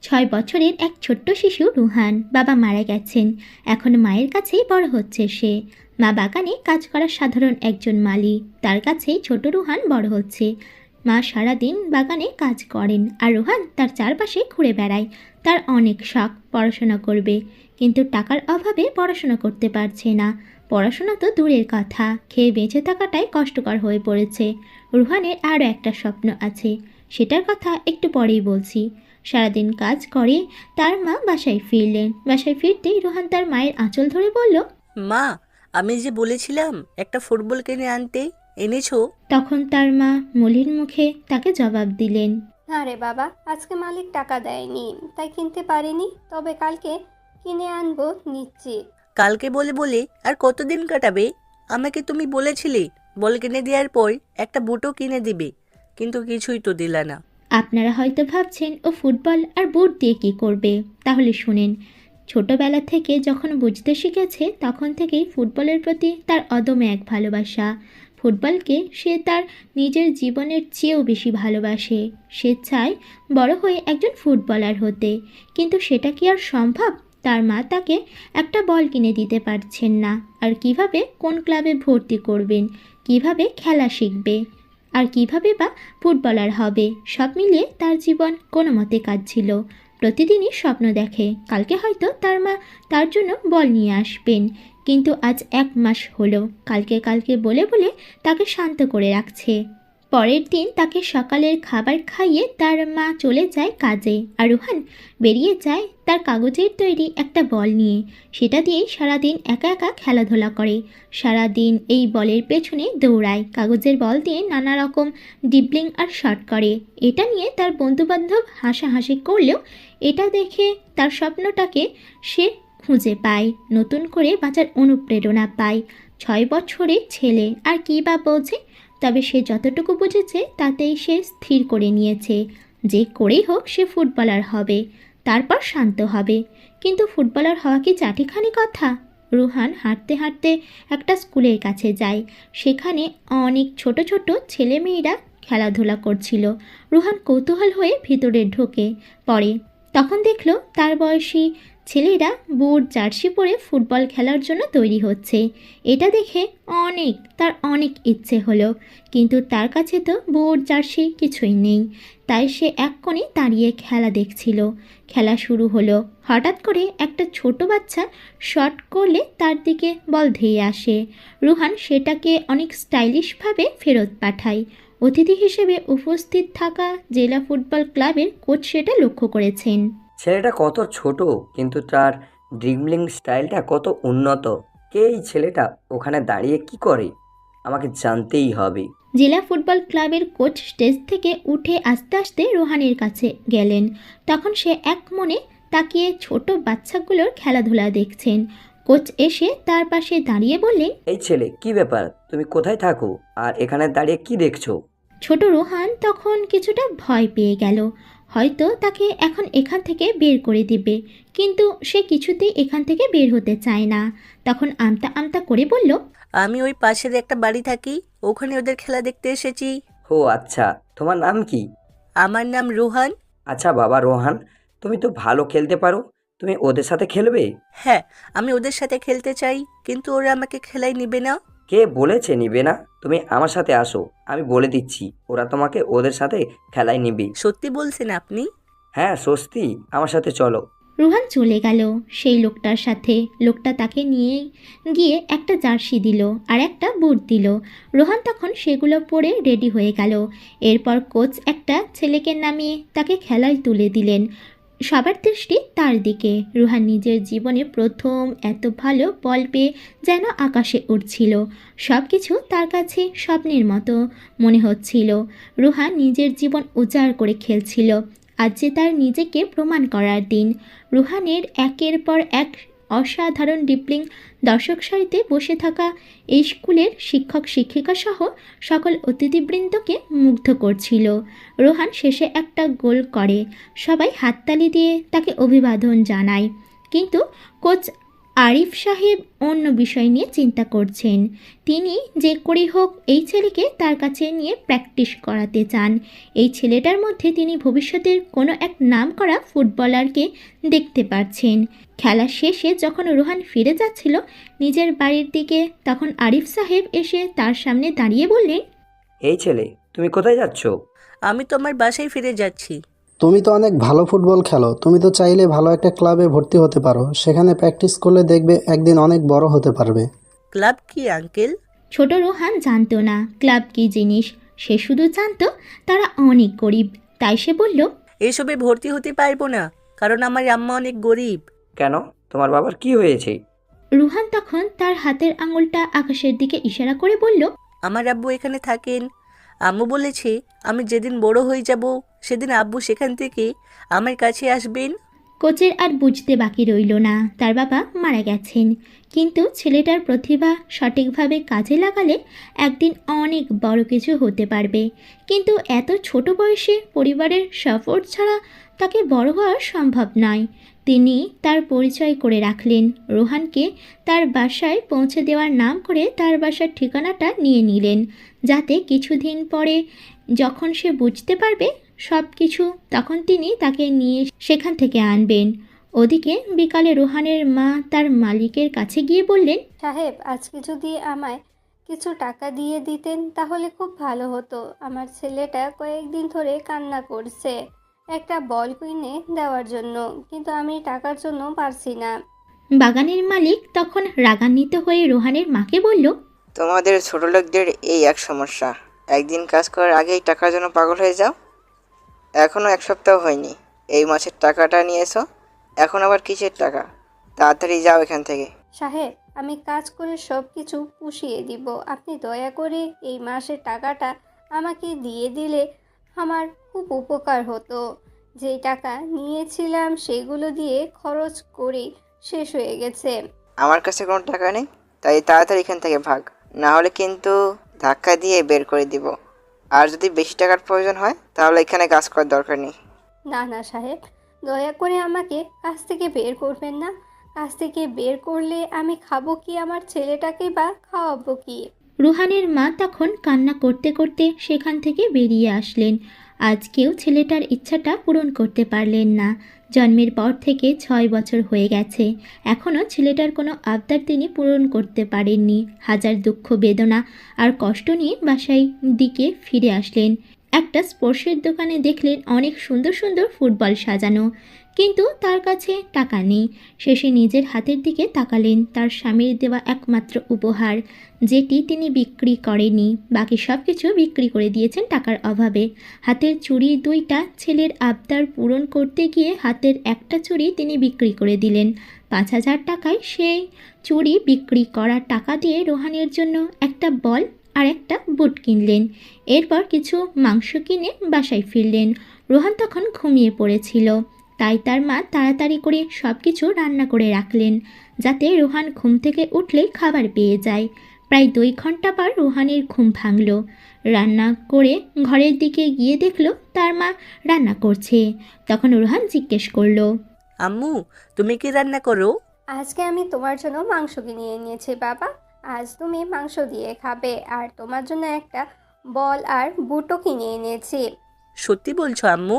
6 বছরের এক ছোট্ট শিশু রুহান। বাবা মারা গেছেন, এখন মায়ের কাছেই বড় হচ্ছে সে। মা বাগানে কাজ করা সাধারণ একজন মালি, তার কাছেই ছোট রুহান বড় হচ্ছে। মা সারাদিন বাগানে কাজ করেন আর রুহান তার চারপাশে ঘুরে বেড়ায়। তার অনেক শখ, পড়াশোনা করবে, কিন্তু টাকার অভাবে পড়াশোনা করতে পারছে না। পড়াশোনা তো দূরের কথা, খেয়ে বেঁচে থাকাটাই কষ্টকর হয়ে পড়েছে। রুহানের আরও একটা স্বপ্ন আছে, সেটার কথা একটু পরেই বলছি। সারাদিন কাজ করে তার মা বাসায় ফিরলেন। বাসায় ফিরতেই রোহান তার মায়ের আঁচল ধরে বলল, মা, আমি যে বলেছিলাম একটা ফুটবল কিনে আনতে, এনেছো? তখন তার মা মলিন মুখে তাকে জবাব দিলেন, না রে বাবা, আজকে মালিক টাকা দেয়নি, তাই কিনতে পারিনি, তবে কালকে কিনে আনবো নিশ্চিত। কালকে বলে বলে আর কতদিন কাটাবে? আমাকে তুমি বলেছিলে বল কিনে দেওয়ার পর একটা বুটও কিনে দিবে, কিন্তু কিছুই তো দিলা না। আপনারা হয়তো ভাবছেন ও ফুটবল আর বুট দিয়ে কী করবে, তাহলে শুনেন। ছোটবেলা থেকে যখন বুঝতে শিখেছে তখন থেকেই ফুটবলের প্রতি তার অদম্য এক ভালোবাসা। ফুটবলকে সে তার নিজের জীবনের চেয়েও বেশি ভালোবাসে। সে চায় বড় হয়ে একজন ফুটবলার হতে, কিন্তু সেটা কি আর সম্ভব? তার মা তাকে একটা বল কিনে দিতে পারছেন না। আর কিভাবে কোন ক্লাবে ভর্তি করবেন, কিভাবে খেলা শিখবে, আর কিভাবে বা ফুটবলার হবে, সব মিলিয়ে তার জীবন কোনো মতে কাটছিল। প্রতিদিনই স্বপ্ন দেখে কালকে হয়তো তার মা তার জন্য বল নিয়ে আসবেন, কিন্তু আজ 1 মাস হলো কালকে কালকে বলে বলে তাকে শান্ত করে রাখছে। পরের দিন তাকে সকালের খাবার খাইয়ে তার মা চলে যায় কাজে, আর রুহান বেরিয়ে যায় তার কাগজের তৈরি একটা বল নিয়ে। সেটা দিয়েই সারাদিন একা একা খেলাধুলা করে। সারাদিন এই বলের পেছনে দৌড়ায়, কাগজের বল দিয়ে নানা রকম ডিবলিং আর শট করে। এটা নিয়ে তার বন্ধুবান্ধব হাসাহাসি করলেও এটা দেখে তার স্বপ্নটাকে সে খুঁজে পায়, নতুন করে বাঁচার অনুপ্রেরণা পায়। 6 বছরের ছেলে আর কী বা বোঝে, তবে সে যতটুকু বুঝেছে তাতেই সে স্থির করে নিয়েছে যে করেই হোক সে ফুটবলার হবে, তারপর শান্ত হবে। কিন্তু ফুটবলার হওয়া কি চাটিখানি কথা? রুহান হাঁটতে হাঁটতে একটা স্কুলের কাছে যায়। সেখানে অনেক ছোট ছোট ছেলেমেয়েরা খেলাধুলা করছিল। রুহান কৌতূহল হয়ে ভিতরে ঢোকে পড়ে। তখন দেখল তার বয়সী ছেলেরা বুট জার্সি পরে ফুটবল খেলার জন্য তৈরি হচ্ছে। এটা দেখে তার অনেক ইচ্ছে হলো, কিন্তু তার কাছে তো বুট জার্সি কিছুই নেই। তাই সে এক কোণে দাঁড়িয়ে খেলা দেখছিল। খেলা শুরু হলো। হঠাৎ করে একটা ছোট বাচ্চা শট করলে তার দিকে বল ধেয়ে আসে। রুহান সেটাকে অনেক স্টাইলিশভাবে ফেরত পাঠায়। অতিথি হিসেবে উপস্থিত থাকা জেলা ফুটবল ক্লাবের কোচ সেটা লক্ষ্য করেছেন। ছেলেটা কত ছোট, কিন্তু তার ড্রিবলিং স্টাইলটা কত উন্নত। কে এই ছেলেটা? ওখানে দাঁড়িয়ে কি করে? আমাকে জানতেই হবে। জেলা ফুটবল ক্লাবের কোচ স্টেজ থেকে উঠে আস্তে আস্তে রোহানের কাছে গেলেন। তখন সে এক মনে তাকিয়ে ছোট বাচ্চাগুলোর খেলাধুলা দেখছেন। কোচ এসে তার পাশে দাঁড়িয়ে বললেন, এই ছেলে, কি ব্যাপার? তুমি কোথায় থাকো আর এখানে দাঁড়িয়ে কি দেখছো? ছোট রোহান তখন কিছুটা ভয় পেয়ে গেল, হয়তো তাকে এখন এখান থেকে বের করে দিবে, কিন্তু সে কিছুতেই এখান থেকে বের হতে চায় না। তখন আমতা আমতা করে বলল, আমি ওই পাশের একটা বাড়ি থাকি, ওখানে ওদের খেলা দেখতে এসেছি। ও আচ্ছা, তোমার নাম কি? আমার নাম রোহান। আচ্ছা বাবা রোহান, তুমি তো ভালো খেলতে পারো, তুমি ওদের সাথে খেলবে? হ্যাঁ, আমি ওদের সাথে খেলতে চাই, কিন্তু ওরা আমাকে খেলায় নিবে না। কে বলেছে নিবে না? তুমি আমার সাথে আসো, আমি বলে দিচ্ছি ওরা তোমাকে ওদের সাথে খেলায় নিবে। সত্যি বলছেন আপনি? হ্যাঁ সস্তি, আমার সাথে চলো। রোহান চলে গেল সেই লোকটার সাথে। লোকটা তাকে নিয়ে গিয়ে একটা জার্সি দিল আর একটা বুট দিল। রোহান তখন সেগুলো পরে রেডি হয়ে গেল। এরপর কোচ একটা ছেলেকে নামিয়ে তাকে খেলায় তুলে দিলেন। সবার দৃষ্টি তার দিকে। রোহান নিজের জীবনে প্রথম এত ভালো বল পেয়ে যেন আকাশে উড়ছিল। সব কিছু তার কাছে স্বপ্নের মতো মনে হচ্ছিল। রোহান নিজের জীবন উজাড় করে খেলছিল। আজ যে তার নিজেকে প্রমাণ করার দিন। রুহানের একের পর এক অসাধারণ ডিপ্লিং দর্শক সারিতে বসে থাকা এই স্কুলের শিক্ষক শিক্ষিকা সহ সকল অতিথিবৃন্দকে মুগ্ধ করছিল। রোহান শেষে একটা গোল করে। সবাই হাততালি দিয়ে তাকে অভিবাদন জানায়, কিন্তু কোচ আরিফ সাহেব অন্য বিষয় নিয়ে চিন্তা করছেন। তিনি যে করেই হোক এই ছেলেকে তার কাছে নিয়ে প্র্যাকটিস করাতে চান। এই ছেলেটার মধ্যে তিনি ভবিষ্যতের কোনো এক নামকরা ফুটবলারকে দেখতে পাচ্ছেন। খেলা শেষে যখন রোহান ফিরে যাচ্ছিল নিজের বাড়ির দিকে, তখন আরিফ সাহেব এসে তার সামনে দাঁড়িয়ে বললেন, এই ছেলে, তুমি কোথায় যাচ্ছ? আমি তোমার বাসায় ফিরে যাচ্ছি। তুমি তো অনেক ভালো ফুটবল খেলো, তুমি তো চাইলে ভালো একটা ক্লাবে ভর্তি হতে পারো। সেখানে প্র্যাকটিস করলে দেখবে একদিন অনেক বড় হতে পারবে। ক্লাব কি আঙ্কেল? ছোট রোহান জানতো না ক্লাব কী জিনিস। সে শুধু জানতো তারা অনেক গরিব। তাই সে বলল, এসবে ভর্তি হতে পারবো না, কারণ আমার আম্মা অনেক গরিব। কেন, তোমার বাবার কি হয়েছে? রুহান তখন তার হাতের আঙুলটা আকাশের দিকে ইশারা করে বলল, আমার আব্বু এখানে থাকেন। আম্মু বলেছে আমি যেদিন বড় হয়ে যাব সেদিন আব্বু সেখান থেকে আমার কাছে আসবেন। কোচের আর বুঝতে বাকি রইল না তার বাবা মারা গেছেন, কিন্তু ছেলেটার প্রতিভা সঠিকভাবে কাজে লাগালে একদিন অনেক বড় কিছু হতে পারবে। কিন্তু এত ছোট বয়সে পরিবারের সাপোর্ট ছাড়া তাকে বড় হওয়া সম্ভব নয়। তিনি তার পরিচয় করে রাখলেন। রোহানকে তার বাসায় পৌঁছে দেওয়ার নাম করে তার বাসার ঠিকানাটা নিয়ে নিলেন, যাতে কিছুদিন পরে যখন সে বুঝতে পারবে সব কিছু, তখন তিনি তাকে নিয়ে সেখান থেকে আনবেন। ওদিকে বিকালে রোহানের মা তার মালিকের কাছে গিয়ে বললেন, সাহেব, আজকে যদি আমায় কিছু টাকা দিয়ে দিতেন তাহলে খুব ভালো হতো। আমার ছেলেটা কয়েকদিন ধরে কান্না করছে একটা বল কিনে দেওয়ার জন্য, কিন্তু আমি টাকার জন্য পারছি না। বাগানের মালিক তখন রাগান্বিত হয়ে রোহানের মাকে বলল, তোমাদের ছোটলোকদের এই এক সমস্যা, একদিন কাজ করার আগেই টাকার জন্য পাগল হয়ে যাও। এখনও এক সপ্তাহ হয়নি, এই মাসের টাকাটা নিয়েছো, এখন আবার কিসের টাকা? তাড়াতাড়ি যাও এখান থেকে। সাহেব, আমি কাজ করে সব কিছু পুষিয়ে দিব। আপনি দয়া করে এই মাসের টাকাটা আমাকে দিয়ে দিলে আমার খুব উপকার হতো। যেই টাকা নিয়েছিলাম সেগুলো দিয়ে খরচ করে শেষ হয়ে গেছে। আমার কাছে কোনো টাকা নেই, তাই তাড়াতাড়ি এখান থেকে ভাগ, না হলে কিন্তু ধাক্কা দিয়ে বের করে দিব। আর যদি বেশি টাকার প্রয়োজন হয় তাহলে এখানে কাজ করার দরকার নেই। না না সাহেব, দয়া করে আমাকে কাজ থেকে বের করবেন না। কাজ থেকে বের করলে আমি খাবো কি, আমার ছেলেটাকে বা খাওয়াবো কি? রুহানের মা তখন কান্না করতে করতে সেখান থেকে বেরিয়ে আসলেন। আজকেও ছেলেটার ইচ্ছাটা পূরণ করতে পারলেন না। জন্মের পর থেকে 6 বছর হয়ে গেছে, এখনও ছেলেটার কোনো আবদার তিনি পূরণ করতে পারেননি। হাজার দুঃখ বেদনা আর কষ্ট নিয়ে বাসায় দিকে ফিরে আসলেন। একটা স্পোর্টসের দোকানে দেখলেন অনেক সুন্দর সুন্দর ফুটবল সাজানো, কিন্তু তার কাছে টাকা নেই। শেষে নিজের হাতের দিকে তাকালেন, তার স্বামীর দেওয়া একমাত্র উপহার, যেটি তিনি বিক্রি করেনি। বাকি সব কিছু বিক্রি করে দিয়েছেন টাকার অভাবে। হাতের চুড়ি 2টা ছেলের আবদার পূরণ করতে গিয়ে হাতের একটা চুড়ি তিনি বিক্রি করে দিলেন। 5,000 টাকায় সেই চুড়ি বিক্রি করার টাকা দিয়ে রোহানের জন্য একটা বল আর একটা বুট কিনলেন। এরপর কিছু মাংস কিনে বাসায় ফিরলেন। রোহান তখন ঘুমিয়ে পড়েছিল, তাই তার মা তাড়াতাড়ি করে সব কিছু রান্না করে রাখলেন, যাতে রোহান ঘুম থেকে উঠলেই খাবার পেয়ে যায়। প্রায় 2 ঘন্টা পর রোহানের ঘুম ভাঙল। রান্না করে ঘরের দিকে গিয়ে দেখল তার মা রান্না করছে। তখন রোহান জিজ্ঞেস করলো, আম্মু, তুমি কি রান্না করো? আজকে আমি তোমার জন্য মাংস কিনে এনেছি বাবা। আজ তুমি মাংস দিয়ে খাবে, আর তোমার জন্য একটা বল আর বুটও কিনে এনেছি। সত্যি বলছো আম্মু?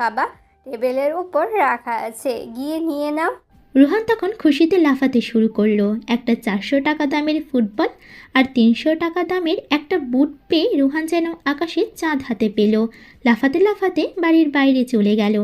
বাবা, টেবিলের উপর রাখা আছে, গিয়ে নিয়ে নাও। রোহান তখন খুশিতে লাফাতে শুরু করলো। একটা 400 টাকা দামের ফুটবল আর 300 টাকা দামের একটা বুট পেয়ে রোহান যেন আকাশে চাঁদ হাতে পেল। লাফাতে লাফাতে বাড়ির বাইরে চলে গেল।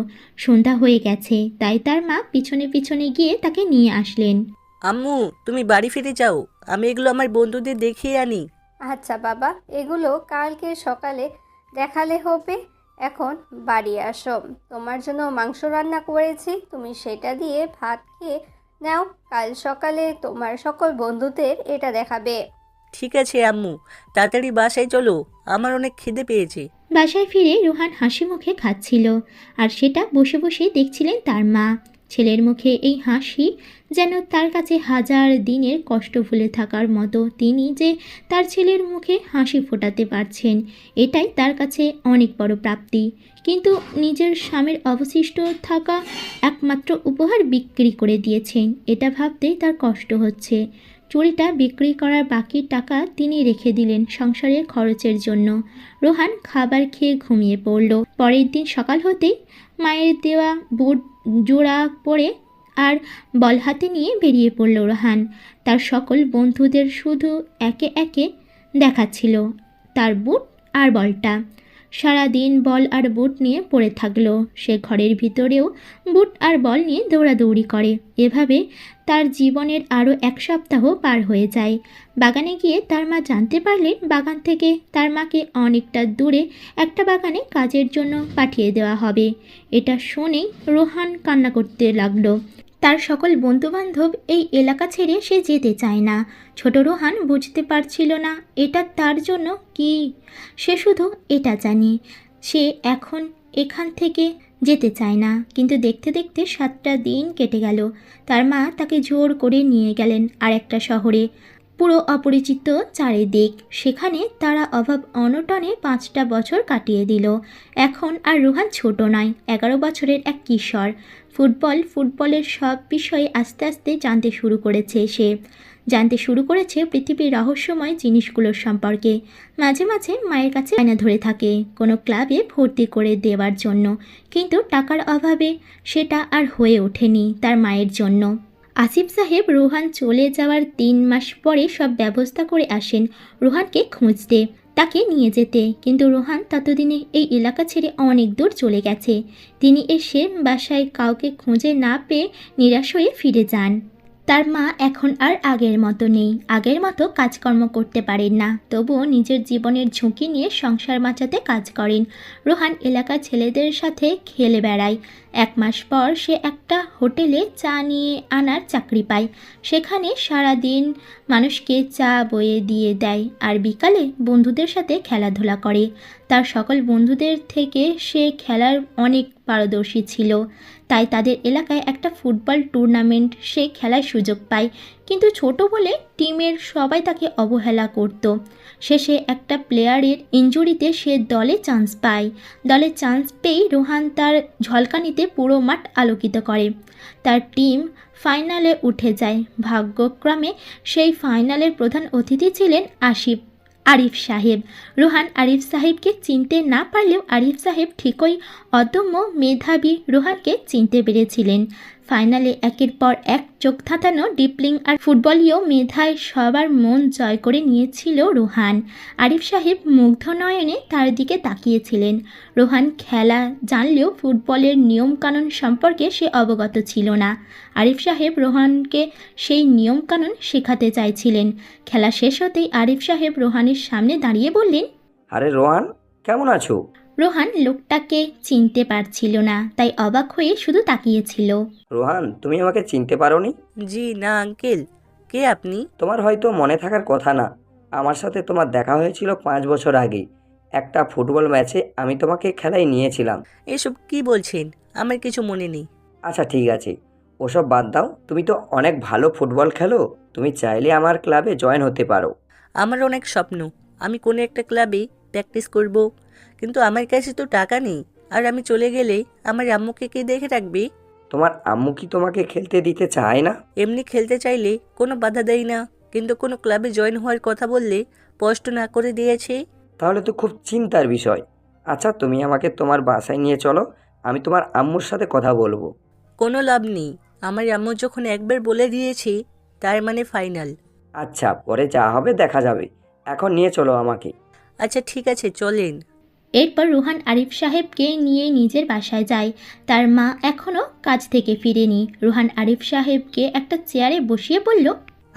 সন্ধ্যা হয়ে গেছে, তাই তার মা পিছনে পিছনে গিয়ে তাকে নিয়ে আসলেন। আম্মু, তুমি বাড়ি ফিরে যাও, আমি এগুলো আমার বন্ধুদের দেখিয়ে আনি। আচ্ছা বাবা, এগুলো কালকে সকালে দেখালে হবে। এখন বাড়ি আসো, তোমার জন্য মাংস রান্না করেছি, তুমি সেটা দিয়ে ভাত খেয়ে নাও। কাল সকালে তোমার সকল বন্ধুদের এটা দেখাবে। ঠিক আছে আম্মু, তাড়াতাড়ি বাসায় চলো, আমার অনেক খিদে পেয়েছে। বাসায় ফিরে রোহান হাসি মুখে খাচ্ছিল, আর সেটা বসে বসে দেখছিলেন তার মা। ছেলের মুখে এই হাসি যেন তার কাছে হাজার দিনের কষ্ট ভুলে থাকার মতো তিনি যে তার ছেলের মুখে হাসি ফোটাতে পারছেন, এটাই তার কাছে অনেক বড় প্রাপ্তি। কিন্তু নিজের স্বামীর অবশিষ্ট থাকা একমাত্র উপহার বিক্রি করে দিয়েছেন, এটা ভাবতেই তার কষ্ট হচ্ছে। চুড়িটা বিক্রি করার বাকি টাকা তিনি রেখে দিলেন সংসারের খরচের জন্য। রোহান খাবার খেয়ে ঘুমিয়ে পড়ল। পরের দিন সকাল হতেই মায়ের দেওয়া বুট জোড়া পরে আর বল হাতে নিয়ে বেরিয়ে পড়ল রোহান। তার সকল বন্ধুদের শুধু একে একে দেখাচ্ছিল তার বুট আর বলটা। সারাদিন বল আর বুট নিয়ে পড়ে থাকলো সে। ঘরের ভিতরেও বুট আর বল নিয়ে দৌড়াদৌড়ি করে। এভাবে তার জীবনের আরও এক সপ্তাহ পার হয়ে যায়। বাগানে গিয়ে তার মা জানতে পারলেন বাগান থেকে তার মাকে অনেকটা দূরে একটা বাগানে কাজের জন্য পাঠিয়ে দেওয়া হবে। এটা শুনেই রোহান কান্না করতে লাগলো। তার সকল বন্ধুবান্ধব এই এলাকা ছেড়ে সে যেতে চায় না। ছোট রোহান বুঝতে পারছিল না এটা তার জন্য কি। সে শুধু এটা জানে সে এখন এখান থেকে যেতে চায় না। কিন্তু দেখতে দেখতে 7টা দিন কেটে গেল। তার মা তাকে জোর করে নিয়ে গেলেন আর একটা শহরে, পুরো অপরিচিত চারিদিক। সেখানে তারা অভাব অনটনে 5টা বছর কাটিয়ে দিল। এখন আর রোহান ছোট নয়, 11 বছরের এক কিশোর। ফুটবলের সব বিষয়ে আস্তে আস্তে জানতে শুরু করেছে সে। জানতে শুরু করেছে পৃথিবীর রহস্যময় জিনিসগুলোর সম্পর্কে। মাঝে মাঝে মায়ের কাছে বায়না ধরে থাকে কোনো ক্লাবে ভর্তি করে দেওয়ার জন্য, কিন্তু টাকার অভাবে সেটা আর হয়ে ওঠেনি তার মায়ের জন্য। আসিফ সাহেব রোহান চলে যাওয়ার 3 মাস পরে সব ব্যবস্থা করে আসেন রোহানকে খুঁজতে, তাকে নিয়ে যেতে। কিন্তু রোহান ততদিনে এই এলাকা ছেড়ে অনেক দূর চলে গেছে। তিনি এসে বাসায় কাউকে খুঁজে না পেয়ে নিরাশ হয়ে ফিরে যান। তার মা এখন আর আগের মতো নেই, আগের মতো কাজকর্ম করতে পারেন না। তবুও নিজের জীবনের ঝুঁকি নিয়ে সংসার বাঁচাতে কাজ করেন। রোহান এলাকার ছেলেদের সাথে খেলে বেড়ায়। 1 মাস পর সে একটা হোটেলে চা নিয়ে আনার চাকরি পায়। সেখানে সারা দিন মানুষকে চা বয়ে দিয়ে দেয় আর বিকালে বন্ধুদের সাথে খেলাধুলা করে। তার সকল বন্ধুদের থেকে সে খেলার অনেক পারদর্শী ছিল, তাই তাদের এলাকায় একটা ফুটবল টুর্নামেন্ট সে খেলার সুযোগ পায়। কিন্তু ছোট বলে টিমের সবাই তাকে অবহেলা করত। শেষে একটা প্লেয়ারের ইনজুরিতে সে দলে চান্স পায়। দলে চান্স পেয়েই রোহান তার ঝলকানিতে পুরো মাঠ আলোকিত করে। তার টিম ফাইনালে উঠে যায়। ভাগ্যক্রমে সেই ফাইনালের প্রধান অতিথি ছিলেন আরিফ সাহেব। রোহান আরিফ সাহেবকে চিনতে না পারলেও আরিফ সাহেব ঠিকই অদম্য মেধাবী রোহানকে চিনতে পেরেছিলেন। ফাইনালে একের পর এক চোখ ধাঁধানো ডিপলিং আর ফুটবলীয় মেধায় সবার মন জয় করে নিয়েছিল রোহান। আরিফ সাহেব মুগ্ধ নয়নে তার দিকে তাকিয়েছিলেন। রোহান খেলা জানলেও ফুটবলের নিয়মকানুন সম্পর্কে সে অবগত ছিল না। আরিফ সাহেব রোহানকে সেই নিয়মকানুন শেখাতে চাইছিলেন। খেলা শেষ হতেই আরিফ সাহেব রোহানের সামনে দাঁড়িয়ে বললেন, আরে রোহান, কেমন আছো? রোহান লোকটাকে চিনতে পারছিল না, তাই অবাক হয়ে শুধু তাকিয়েছিল। রোহান, তুমি আমাকে চিনতে পারোনি? জি না আঙ্কেল, কে আপনি? তোমার হয়তো মনে থাকার কথা না। আমার সাথে তোমার দেখা হয়েছিল 5 বছর আগে। একটা ফুটবল ম্যাচে আমি তোমাকে খেলায় নিয়েছিলাম। এসব কি বলছেন? আমার কিছু মনে নেই। আচ্ছা ঠিক আছে, ওসব বাদ দাও। তুমি তো অনেক ভালো ফুটবল খেলো। তুমি চাইলে আমার ক্লাবে জয়েন হতে পারো। আমার অনেক স্বপ্ন আমি কোনো একটা ক্লাবে প্র্যাকটিস করব, কিন্তু আমার কাছে তো টাকা নেই। আর আমি চলে গেলে আমার আম্মুকে কে দেখে রাখবে? তোমার আম্মু কি তোমাকে খেলতে দিতে চায় না? এমনি খেলতে চাইলে কোনো বাধা দেয় না, কিন্তু কোনো ক্লাবে জয়েন হওয়ার কথা বললে স্পষ্ট না করে দিয়েছে। তাহলে তো খুব চিন্তার বিষয়। আচ্ছা, তুমি আমাকে তোমার বাসায় নিয়ে চলো, আমি তোমার আম্মুর সাথে কথা বলবো। কোনো লাভ নেই, আমার আম্মু যখন একবার বলে দিয়েছে তার মানে ফাইনাল। আচ্ছা, পরে যা হবে দেখা যাবে। এখন নিয়ে চলো আমাকে। আচ্ছা ঠিক আছে, চলেন। এরপর রোহান আরিফ সাহেবকে নিয়ে নিজের বাসায় যায়। তার মা এখনও কাজ থেকে ফিরেনি। রোহান আরিফ সাহেবকে একটা চেয়ারে বসিয়ে বলল,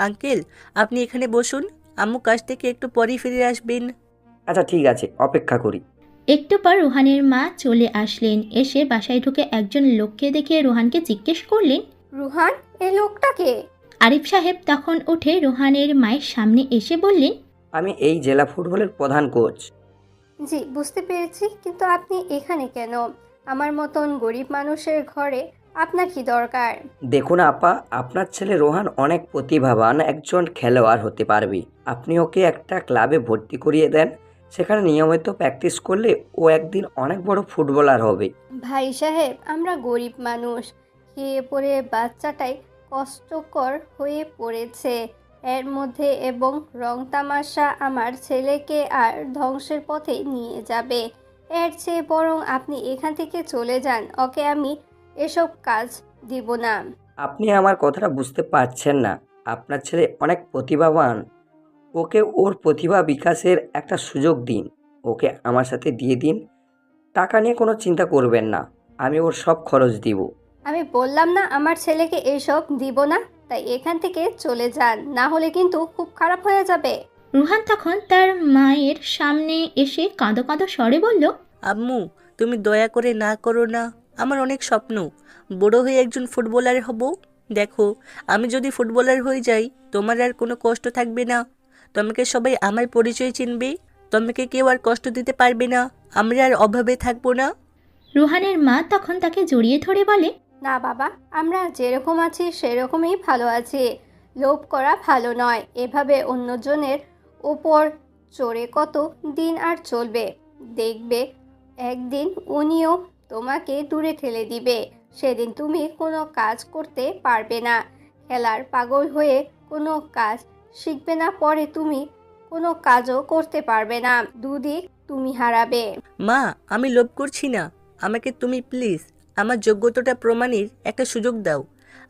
আঙ্কেল আপনি এখানে বসুন, আম্মু কাজ থেকে একটু পরেই ফিরে আসবেন। আচ্ছা ঠিক আছে, অপেক্ষা করি। একটু পর রোহানের মা চলে আসলেন। এসে বাসায় ঢুকে একজন লোককে দেখে রোহানকে জিজ্ঞেস করলেন, রুহান, এই লোকটাকে? আরিফ সাহেব তখন উঠে রোহানের মায়ের সামনে এসে বললেন, আমি এই জেলা ফুটবলের প্রধান কোচ। জি বুঝতে পেরেছি, কিন্তু আপনি এখানে কেন? আমার মতন গরিব মানুষের ঘরে আপনার কি দরকার? দেখুন আপা, আপনার ছেলে রোহান অনেক প্রতিভাবান একজন খেলোয়াড় হতে পারবে। আপনি ওকে একটা ক্লাবে ভর্তি করিয়ে দেন। সেখানে নিয়মিত প্র্যাকটিস করলে ও একদিন অনেক বড় ফুটবলার হবে। ভাই সাহেব, আমরা গরিব মানুষ, খেয়ে পড়ে বাচ্চাটাই কষ্টকর হয়ে পড়েছে এর মধ্যে, এবং রং তামাশা আমার ছেলেকে আর ধ্বংসের পথে নিয়ে যাবে। এর চেয়ে বরং আপনি এখান থেকে চলে যান, ওকে আমি এসব কাজ দিব না। আপনি আমার কথাটা বুঝতে পারছেন না। আপনার ছেলে অনেক প্রতিভাবান। ওকে ওর প্রতিভা বিকাশের একটা সুযোগ দিন। ওকে আমার সাথে দিয়ে দিন। টাকা নিয়ে কোনো চিন্তা করবেন না, আমি ওর সব খরচ দিব। আমি বললাম না আমার ছেলেকে এসব দিব না, তাই এখান থেকে চলে যান, না হলে কিন্তু খুব খারাপ হয়ে যাবে। রুহান তখন তার মায়ের সামনে এসে কাঁদো কাঁদো স্বরে বলল, আম্মু, তুমি দয়া করে না করো না। আমার অনেক স্বপ্ন, বড় হয়ে একজন ফুটবলার হব। দেখো, আমি যদি ফুটবলার হয়ে যাই, তোমার আর কোনো কষ্ট থাকবে না। তোমাকে সবাই আমার পরিচয় চিনবে। তোমাকে কেউ আর কষ্ট দিতে পারবে না। আমরা আর অভাবে থাকবো না। রুহানের মা তখন তাকে জড়িয়ে ধরে বলে, না বাবা, আমরা যেরকম আছি সেরকমই ভালো আছি। লোভ করা ভালো নয়। এভাবে অন্যজনের উপর চড়ে কত দিন আর চলবে? দেখবে একদিন উনিও তোমাকে দূরে ঠেলে দিবে। সেদিন তুমি কোনো কাজ করতে পারবে না। খেলার পাগল হয়ে কোনো কাজ শিখবে না, পরে তুমি কোনো কাজও করতে পারবে না। দুদিক তুমি হারাবে। মা, আমি লোভ করছি না। আমাকে তুমি প্লিজ আমার যোগ্যতাটা প্রমাণের একটা সুযোগ দাও।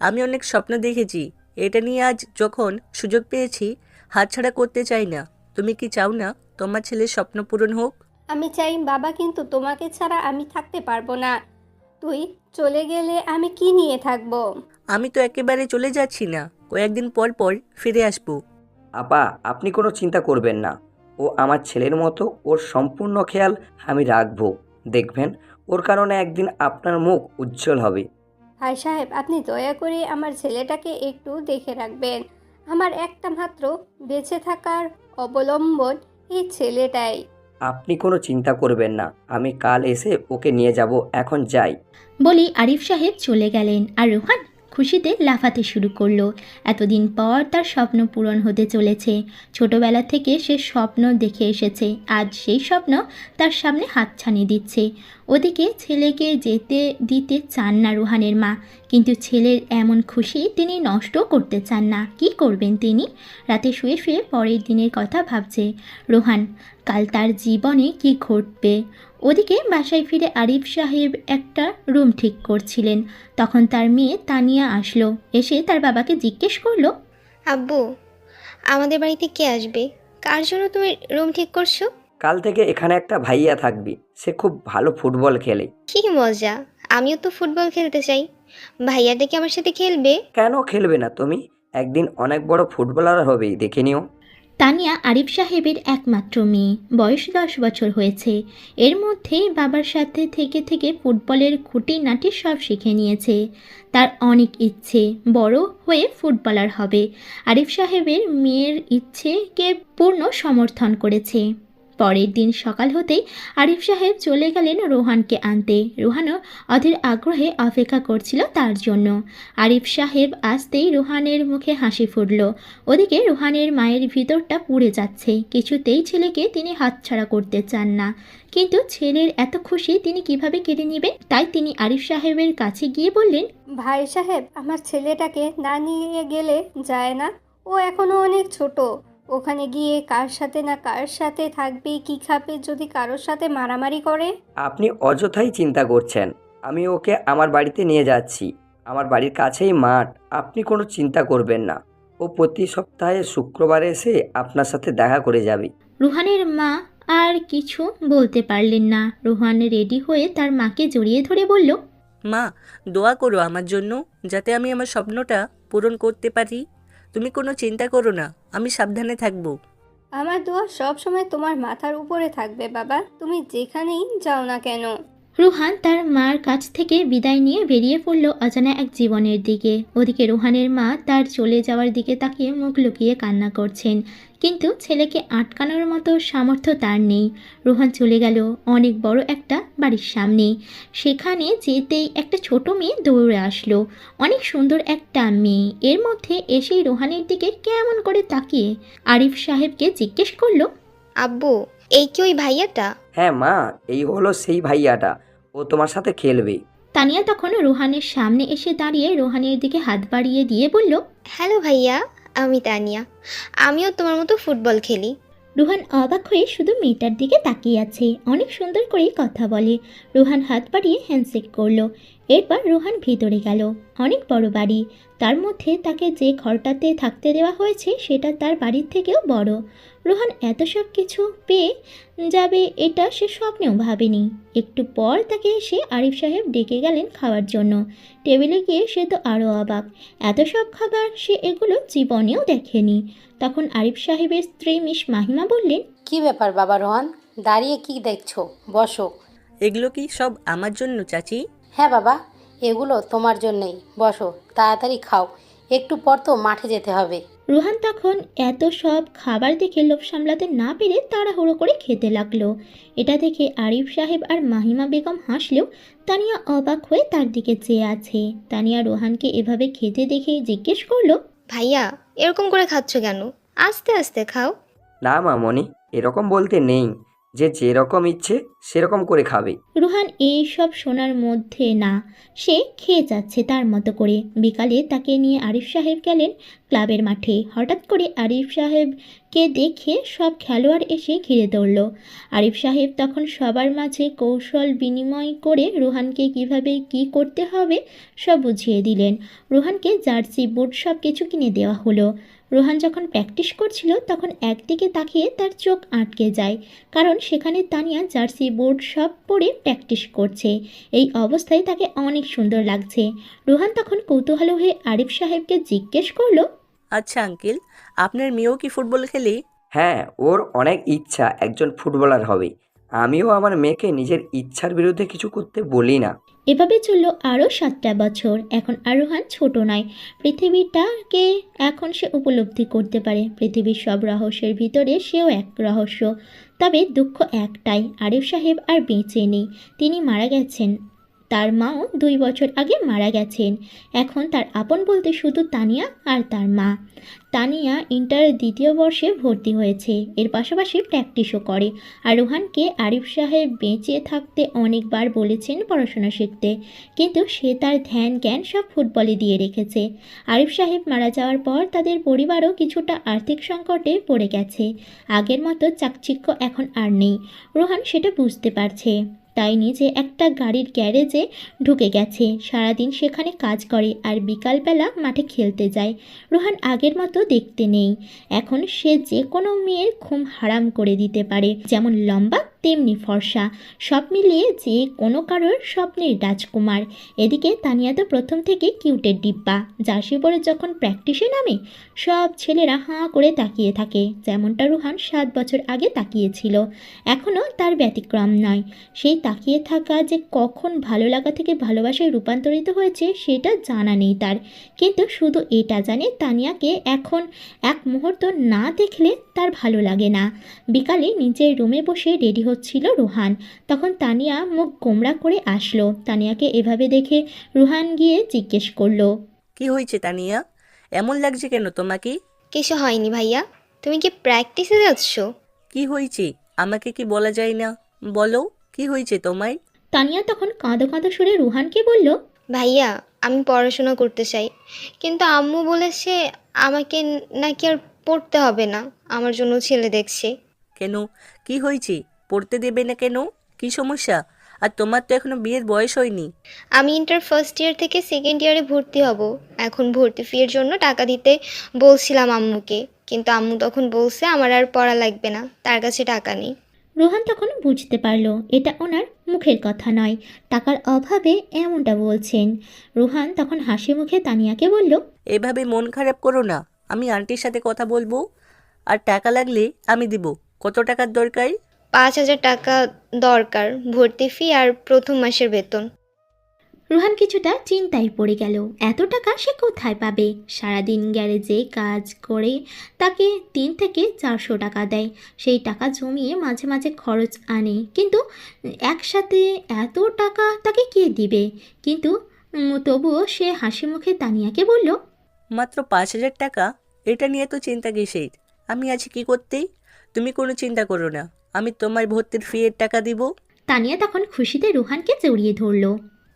আমি অনেক স্বপ্ন দেখেছি, এটা নিয়ে আজ যখন সুযোগ পেয়েছি হাতছাড়া করতে চাই না। তুমি কি চাও না তোমার ছেলের স্বপ্ন পূরণ হোক? আমি চাই বাবা, কিন্তু তোমাকে ছাড়া আমি থাকতে পারবো না। তুই চলে গেলে আমি কি নিয়ে থাকবো? আমি তো একেবারে চলে যাচ্ছি না, কয়েকদিন পর পর ফিরে আসবো। আপা, আপনি কোনো চিন্তা করবেন না। ও আমার ছেলের মতো, ওর সম্পূর্ণ খেয়াল আমি রাখবো। দেখবেন ওর কারণে একদিন আপনার মুখ উজ্জ্বল হবে। ভাই সাহেব, আপনি দয়া করে আমার ছেলেটাকে একটু দেখে রাখবেন। আমার একটা মাত্র বেঁচে থাকার অবলম্বন এই ছেলেটাই। আপনি কোনো চিন্তা করবেন না, আমি কাল এসে ওকে নিয়ে যাব। এখন যাই। বলি আরিফ সাহেব চলে গেলেন আর রুহান খুশিতে লাফাতে শুরু করলো। এতদিন পর তার স্বপ্ন পূরণ হতে চলেছে। ছোটবেলা থেকে সে স্বপ্ন দেখে এসেছে, আজ সেই স্বপ্ন তার সামনে হাতছানি দিচ্ছে। ওদিকে ছেলেকে যেতে দিতে চান না রুহানের মা, কিন্তু ছেলের এমন খুশি তিনি নষ্ট করতে চান না। কি করবেন তিনি? রাতে শুয়ে শুয়ে পরের দিনের কথা ভাবছে রোহান, কাল তার জীবনে কি ঘটবে। ওদিকে বাসায় ফিরে আরিফ সাহেব একটা রুম ঠিক করছিলেন। তখন তার মেয়ে তানিয়া আসলো। এসে তার বাবাকে জিজ্ঞেস করলো, আব্বু, আমাদের বাড়িতে কে আসবে? কার জন্য তুমি রুম ঠিক করছো? কাল থেকে এখানে একটা ভাইয়া থাকবে, সে খুব ভালো ফুটবল খেলে। কি মজা! আমিও তো ফুটবল খেলতে চাই। ভাইয়াটা কি আমার সাথে খেলবে? কেন খেলবে না তুমি? একদিন অনেক বড় ফুটবলার হবে, দেখে নিও। তানিয়া আরিফ সাহেবের একমাত্র মেয়ে, বয়স 10 বছর হয়েছে। এর মধ্যেই বাবার সাথে থেকে থেকে ফুটবলের খুঁটিনাটি সব শিখে নিয়েছে। তার অনেক ইচ্ছে বড় হয়ে ফুটবলার হবে। আরিফ সাহেবের মেয়ের ইচ্ছেকে পূর্ণ সমর্থন করেছে। পরের দিন সকাল হতেই আরিফ সাহেব চলে গেলেন রোহানকে আনতে। রোহানও অধীর আগ্রহে অপেক্ষা করছিল তার জন্য। আরিফ সাহেব আসতেই রোহানের মুখে হাসি ফুটল। ওদিকে রোহানের মায়ের ভিতরটা পুড়ে যাচ্ছে। কিছুতেই ছেলেকে তিনি হাতছাড়া করতে চান না, কিন্তু ছেলের এত খুশি তিনি কিভাবে কেড়ে নেবেন। তাই তিনি আরিফ সাহেবের কাছে গিয়ে বললেন, ভাই সাহেব, আমার ছেলেটাকে না নিয়ে গেলে যায় না। ও এখনো অনেক ছোট। ওখানে গিয়ে কার সাথে না কার সাথে থাকবে, কি খাবে, যদি কারোর সাথে মারামারি করে? আপনি অযথাই চিন্তা করছেন। আমি ওকে আমার বাড়িতে নিয়ে যাচ্ছি। আমার বাড়ির কাছেই মাঠ, আপনি কোনো চিন্তা করবেন না। ও প্রতি সপ্তাহে শুক্রবারে এসে আপনার সাথে দেখা করে যাবে। রোহানের মা আর কিছু বলতে পারলেন না। রোহান রেডি হয়ে তার মাকে জড়িয়ে ধরে বলল, মা, দোয়া করো আমার জন্য, যাতে আমি আমার স্বপ্নটা পূরণ করতে পারি। তুমি কোনো চিন্তা করো না, আমি সাবধানে থাকবো। আমার দোয়া সব সময় তোমার মাথার উপরে থাকবে বাবা, তুমি যেখানেই যাও না কেন। রুহান তার মার কাছ থেকে বিদায় নিয়ে বেরিয়ে পড়ল অজানা এক জীবনের দিকে। ওদিকে রুহানের মা তার চলে যাওয়ার দিকে তাকিয়ে মুখ লুকিয়ে কান্না করছেন, কিন্তু ছেলেকে আটকানোর মতো সামর্থ্য তার নেই। রুহান চলে গেল অনেক বড় একটা বাড়ির সামনে। সেখানে যেতেই একটা ছোট মেয়ে দৌড়ে আসলো, অনেক সুন্দর একটা মেয়ে। এর মধ্যে এসেই রুহানের দিকে কেমন করে তাকিয়ে আরিফ সাহেবকে জিজ্ঞেস করলো, আব্বু, এই কি ওই ভাইয়াটা? হ্যাঁ মা, এই হলো সেই ভাইয়াটা, ও তোমার সাথে খেলবে। তানিয়া তখন রুহানের সামনে এসে দাঁড়িয়ে রুহানের দিকে হাত বাড়িয়ে দিয়ে বলল, হ্যালো ভাইয়া, আমি তানিয়া। আমিও তোমার মতো ফুটবল খেলি। রুহান অবাক হয়ে শুধু মেয়েটার দিকে তাকিয়ে আছে। অনেক সুন্দর করেই কথা বলে। রুহান হাত বাড়িয়ে হ্যান্ডশেক করলো। এরপর রুহান ভিতরে গেল। অনেক বড় বাড়ি, তার মধ্যে তাকে যে ঘরটাতে থাকতে দেওয়া হয়েছে সেটা তার বাড়ির থেকেও বড়। রুহান এত সব কিছু পেয়ে যাবে এটা সে স্বপ্নেও ভাবেনি। একটু পর তাকে এসে আরিফ সাহেব ডেকে গেলেন খাওয়ার জন্য। টেবিলে গিয়ে সে তো আরও অবাক, এত সব খাবার সে এগুলো জীবনেও দেখেনি। তখন আরিফ সাহেবের স্ত্রী মিস মাহিমা বললেন, কি ব্যাপার বাবা রোহান, দাঁড়িয়ে কি দেখছো? বসো। এগুলো কি সব আমার জন্য চাচি? হ্যাঁ বাবা, এগুলো তোমার জন্যই। বসো, তাড়াতাড়ি খাও, একটু পর তো মাঠে যেতে হবে। রুহান তখন এত সব খাবার দেখে লোভ সামলাতে না পেরে তাড়াহুড়ো করে খেতে লাগলো। এটা দেখে আরিফ সাহেব আর মাহিমা বেগম হাসলেও তানিয়া অবাক হয়ে তার দিকে চেয়ে আছে। তানিয়া রুহানকে এভাবে খেতে দেখে জিজ্ঞেস করলো, ভাইয়া, এরকম করে খাচ্ছ কেন? আস্তে আস্তে খাও। না মামনি, এরকম বলতে নেই, যে যেরকম ইচ্ছে সেরকম করে খাবে। রুহান এই সব শোনার মধ্যে না, সে খেয়ে যাচ্ছে তার মতো করে। বিকালে তাকে নিয়ে আরিফ সাহেব গেলেন ক্লাবের মাঠে। হঠাৎ করে আরিফ সাহেবকে দেখে সব খেলোয়াড় এসে ঘিরে ধরল। আরিফ সাহেব তখন সবার মাঝে কৌশল বিনিময় করে রুহানকে কিভাবে কি করতে হবে সব বুঝিয়ে দিলেন। রুহানকে জার্সি, বুট সব কিছু কিনে দেওয়া হলো। রুহান যখন প্র্যাকটিস করছিল তখন একদিকে তাকিয়ে তার চোখ আটকে যায়, কারণ সেখানে তানিয়া জার্সি, বুট সব পরে প্র্যাকটিস করছে। এই অবস্থায় তাকে অনেক সুন্দর লাগছে। রুহান তখন কৌতূহল হয়ে আরিফ সাহেবকে জিজ্ঞেস করলো, আচ্ছা আঙ্কেল, আপনার মেয়েও কি ফুটবল খেলে? হ্যাঁ, ওর অনেক ইচ্ছা একজন ফুটবলার হবে। আমিও আমার মেয়েকে নিজের ইচ্ছার বিরুদ্ধে কিছু করতে বলি না। এভাবে চলল আরও 7টা বছর। এখন আর রুহান ছোট নয়, পৃথিবীটাকে এখন সে উপলব্ধি করতে পারে। পৃথিবীর সব রহস্যের ভিতরে সেও এক রহস্য। তবে দুঃখ একটাই, আরিফ সাহেব আর বেঁচে নেই, তিনি মারা গেছেন। তার মাও 2 বছর আগে মারা গেছেন। এখন তার আপন বলতে শুধু তানিয়া আর তার মা। তানিয়া ইন্টারের 2য় বর্ষে ভর্তি হয়েছে, এর পাশাপাশি প্র্যাকটিসও করে। আর রুহানকে আরিফ সাহেব বেঁচে থাকতে অনেকবার বলেছেন পড়াশোনা শিখতে, কিন্তু সে তার ধ্যান জ্ঞান সব ফুটবলে দিয়ে রেখেছে। আরিফ সাহেব মারা যাওয়ার পর তাদের পরিবারও কিছুটা আর্থিক সংকটে পড়ে গেছে। আগের মতো চাকচিক্য এখন আর নেই। রুহান সেটা বুঝতে পারছে, তাই নিজে একটা গাড়ির গ্যারেজে ঢুকে গেছে। সারাদিন সেখানে কাজ করে আর বিকালবেলা মাঠে খেলতে যায়। রুহান আগের মতো দেখতে নেই, এখন সে যে কোনো মেয়ের ঘুম হারাম করে দিতে পারে, যেমন লম্বা তেমনি ফর্সা, সব মিলিয়ে যে কোনো কারোর স্বপ্নের রাজকুমার। এদিকে তানিয়া তো প্রথম থেকে কিউটের ডিব্বা। জার্সি পরে যখন প্র্যাকটিসে নামে সব ছেলেরা হাঁ করে তাকিয়ে থাকে, যেমনটা রুহান 7 বছর আগে তাকিয়েছিল। এখনও তার ব্যতিক্রম নয়। সেই তাকিয়ে থাকা যে কখন ভালো লাগা থেকে ভালোবাসায় রূপান্তরিত হয়েছে সেটা জানা নেই তার, কিন্তু শুধু এটা জানে তানিয়াকে এখন এক মুহূর্ত না দেখলে তার ভালো লাগে না। বিকালে নিজের রুমে বসে রেডি হচ্ছিল রুহান, তখন তানিয়া মুখ গোমড়া করে আসলো। তানিয়াকে এভাবে দেখে রুহান গিয়ে জিজ্ঞেস করলো, কি হয়েছে তানিয়া, এমন লাগছে কেন তোমাকে? কিছু হয়নি ভাইয়া, তুমি কি প্র্যাকটিসে যাচ্ছ? কি হয়েছে আমাকে কি বলা যায় না? বলো, কি হয়েছে তোমায়? তানিয়া তখন কাঁদো কাঁদো সুরে রুহানকে বলল, ভাইয়া, আমি পড়াশোনা করতে চাই, কিন্তু আম্মু বলেছে আমাকে নাকি আর পড়তে হবে না, আমার জন্য ছেলে দেখছে। কেন, কি হয়েছে? পড়তে দেবে না কেন? কি সমস্যা? আর তোমার তো এখনো বিয়ের বয়স হয়নি। আমি ইন্টার ফার্স্ট ইয়ার থেকে সেকেন্ড ইয়ারে ভর্তি হব। এখন ভর্তি ফির জন্য টাকা দিতে বলছিলাম আম্মুকে, কিন্তু আম্মু তখন বলছে আমার আর পড়া লাগবে না, তার কাছে টাকা নেই। রুহান তখন বুঝতে পারলো এটা ওনার মুখের কথা নয়, টাকার অভাবে এমনটা বলছেন। রুহান তখন হাসি মুখে তানিয়াকে বলল, এভাবে মন খারাপ করো না, আমি আন্টির সাথে কথা বলবো, আর টাকা লাগলে আমি দিব। কত টাকার দরকার? 5,000 টাকা দরকার, ভর্তি ফি আর প্রথম মাসের বেতন। রুহান কিছুটা চিন্তায় পড়ে গেল। এত টাকা সে কোথায় পাবে? সারাদিন গ্যারেজে কাজ করে তাকে 300 থেকে 400 টাকা দেয়। সেই টাকা জমিয়ে মাঝে মাঝে খরচ আনে, কিন্তু একসাথে এত টাকা তাকে কে দিবে? কিন্তু তবুও সে হাসি মুখে তানিয়াকে বলল, মাত্র 5,000 টাকা? এটা নিয়ে তো চিন্তা কিসের? আমি আছি কি করতেই? তুমি কোনো চিন্তা করো না, আমি তোমার ভর্তির ফি এর টাকা দিব। তানিয়া তখন খুশিতে রুহানকে জড়িয়ে ধরল।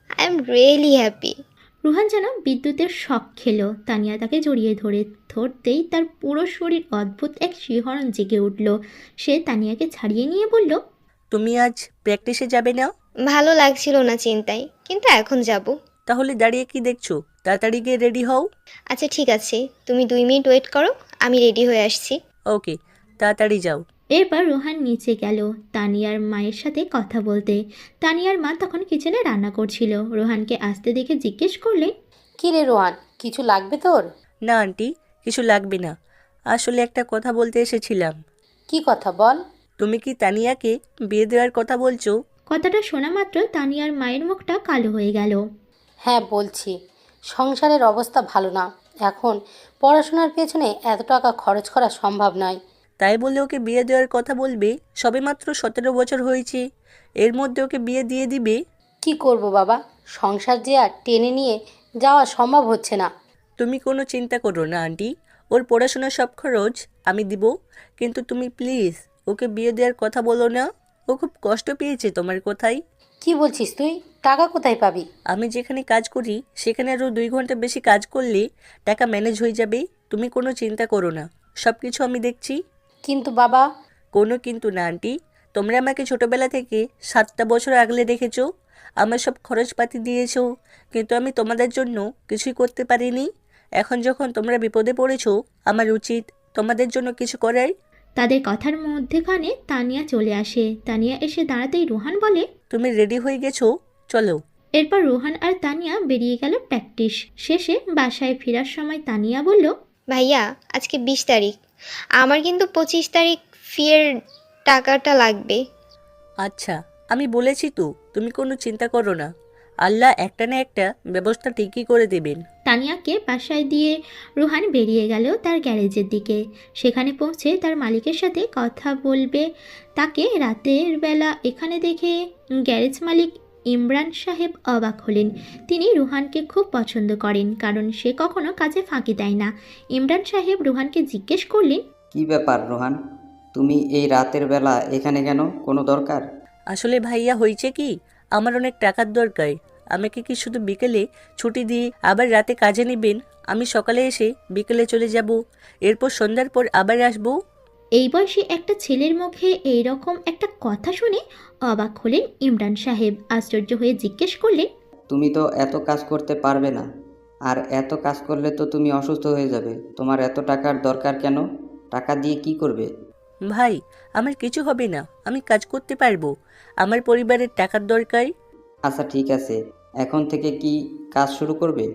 I am really happy. Ruhan যেন বিদ্যুতের শক খেলো। তানিয়া তাকে জড়িয়ে ধরতেই তার পুরো শরীর অদ্ভুত এক শিহরণ জেগে উঠল। সে তানিয়াকে ছাড়িয়ে নিয়ে বলল, তুমি আজ প্র্যাকটিসে যাবে না? ভালো লাগছিল না চিন্তায়, কিন্তু এখন যাব। তাহলে দাঁড়িয়ে কি দেখছো? তাড়াতাড়ি গিয়ে রেডি হও। আচ্ছা ঠিক আছে, তুমি 2 মিনিট ওয়েট করো, আমি রেডি হয়ে আসছি। ওকে, তাড়াতাড়ি যাও। এরপর রুহান নিচে গেল তানিয়ার মায়ের সাথে কথা বলতে। তানিয়ার মা তখন কিচেনে রান্না করছিল। রুহানকে আসতে দেখে জিজ্ঞেস করলে, কী রে রোহান, কিছু লাগবে তোর? না আন্টি, কিছু লাগবে না। আসলে একটা কথা বলতে এসেছিলাম। কি কথা বল? তুমি কি তানিয়াকে বিয়ে দেওয়ার কথা বলছো? কথাটা শোনা মাত্র তানিয়ার মায়ের মুখটা কালো হয়ে গেল। হ্যাঁ বলছি, সংসারের অবস্থা ভালো না এখন, পড়াশোনার পেছনে এত টাকা খরচ করা সম্ভব নয়। তাই বলে ওকে বিয়ে দেওয়ার কথা বলবে? সবেমাত্র 17 বছর হয়েছে, এর মধ্যে ওকে বিয়ে দিয়ে দিবে? কি করব বাবা, সংসার যে আর টেনে নিয়ে যাওয়া সম্ভব হচ্ছে না। তুমি কোনো চিন্তা করো না আন্টি, ওর পড়াশোনার সব খরচ আমি দিব। কিন্তু তুমি প্লিজ ওকে বিয়ে দেওয়ার কথা বলো না। ও খুব কষ্ট পেয়েছে তোমার কথাই। কি বলছিস তুই? টাকা কোথায় পাবি? আমি যেখানে কাজ করি সেখানে আরও 2 ঘন্টা বেশি কাজ করলে টাকা ম্যানেজ হয়ে যাবে। তুমি কোনো চিন্তা করো না, সব কিছু আমি দেখছি। কিন্তু বাবা। কোনো কিন্তু না আন্টি, তোমরা আমাকে ছোটোবেলা থেকে 7টা বছর আগলে রেখেছো, আমার সব খরচপাতি দিয়েছো, কিন্তু আমি তোমাদের জন্য কিছুই করতে পারিনি। এখন যখন তোমরা বিপদে পড়েছো, আমার উচিত তোমাদের জন্য কিছু করার। তাদের কথার মধ্যেখানে তানিয়া চলে আসে। তানিয়া এসে দাঁড়াতেই রুহান বলে, তুমি রেডি হয়ে গেছো? চলো। এরপর রুহান আর তানিয়া বেরিয়ে গেল প্র্যাকটিস শেষে। বাসায় ফেরার সময় তানিয়া বলল, ভাইয়া আজকে 20 তারিখ, আমার কিন্তু 25 তারিখ ফিয়ের টাকাটা লাগবে। আচ্ছা, আমি বলেছি তো, তুমি কোনো চিন্তা করো না, আল্লাহ একটা না একটা ব্যবস্থা ঠিকই করে দেবেন। তানিয়াকে বাসায় দিয়ে রুহান বেরিয়ে গেল তার গ্যারেজের দিকে। সেখানে পৌঁছে তার মালিকের সাথে কথা বলবে তাকে রাতের বেলা এখানে দেখে গ্যারেজ মালিক ইমরান সাহেব অবাক হলেন। তিনি রুহানকে খুব পছন্দ করেন, কারণ সে কখনো কাজে ফাঁকি দেয় না। ইমরান সাহেব রুহানকে জিজ্ঞেস করলেন, কি ব্যাপার রোহান, তুমি এই রাতের বেলা এখানে কেন? কোনো দরকার? আসলে ভাইয়া হয়েছে কি, আমার অনেক টাকার দরকার। আমাকে কি শুধু বিকেলে ছুটি দিয়ে আবার রাতে কাজে নেবেন? আমি সকালে এসে বিকেলে চলে যাব, এরপর সন্ধ্যার পর আবার আসবো। এই বয়সী একটা ছেলের মুখে এই রকম একটা কথা শুনে অবাক হলেন ইমরান সাহেব। আশ্চর্য হয়ে জিজ্ঞেস করলেন, তুমি তো এত কাজ করতে পারবে না, আর এত কাজ করলে তো তুমি অসুস্থ হয়ে যাবে। তোমার এত টাকার দরকার কেন? টাকা দিয়ে কি করবে? ভাই, আমার কিছু হবে না, আমি কাজ করতে পারবো, আমার পরিবারের টাকার দরকার। আচ্ছা ঠিক আছে, এখন থেকে কি কাজ শুরু করবে?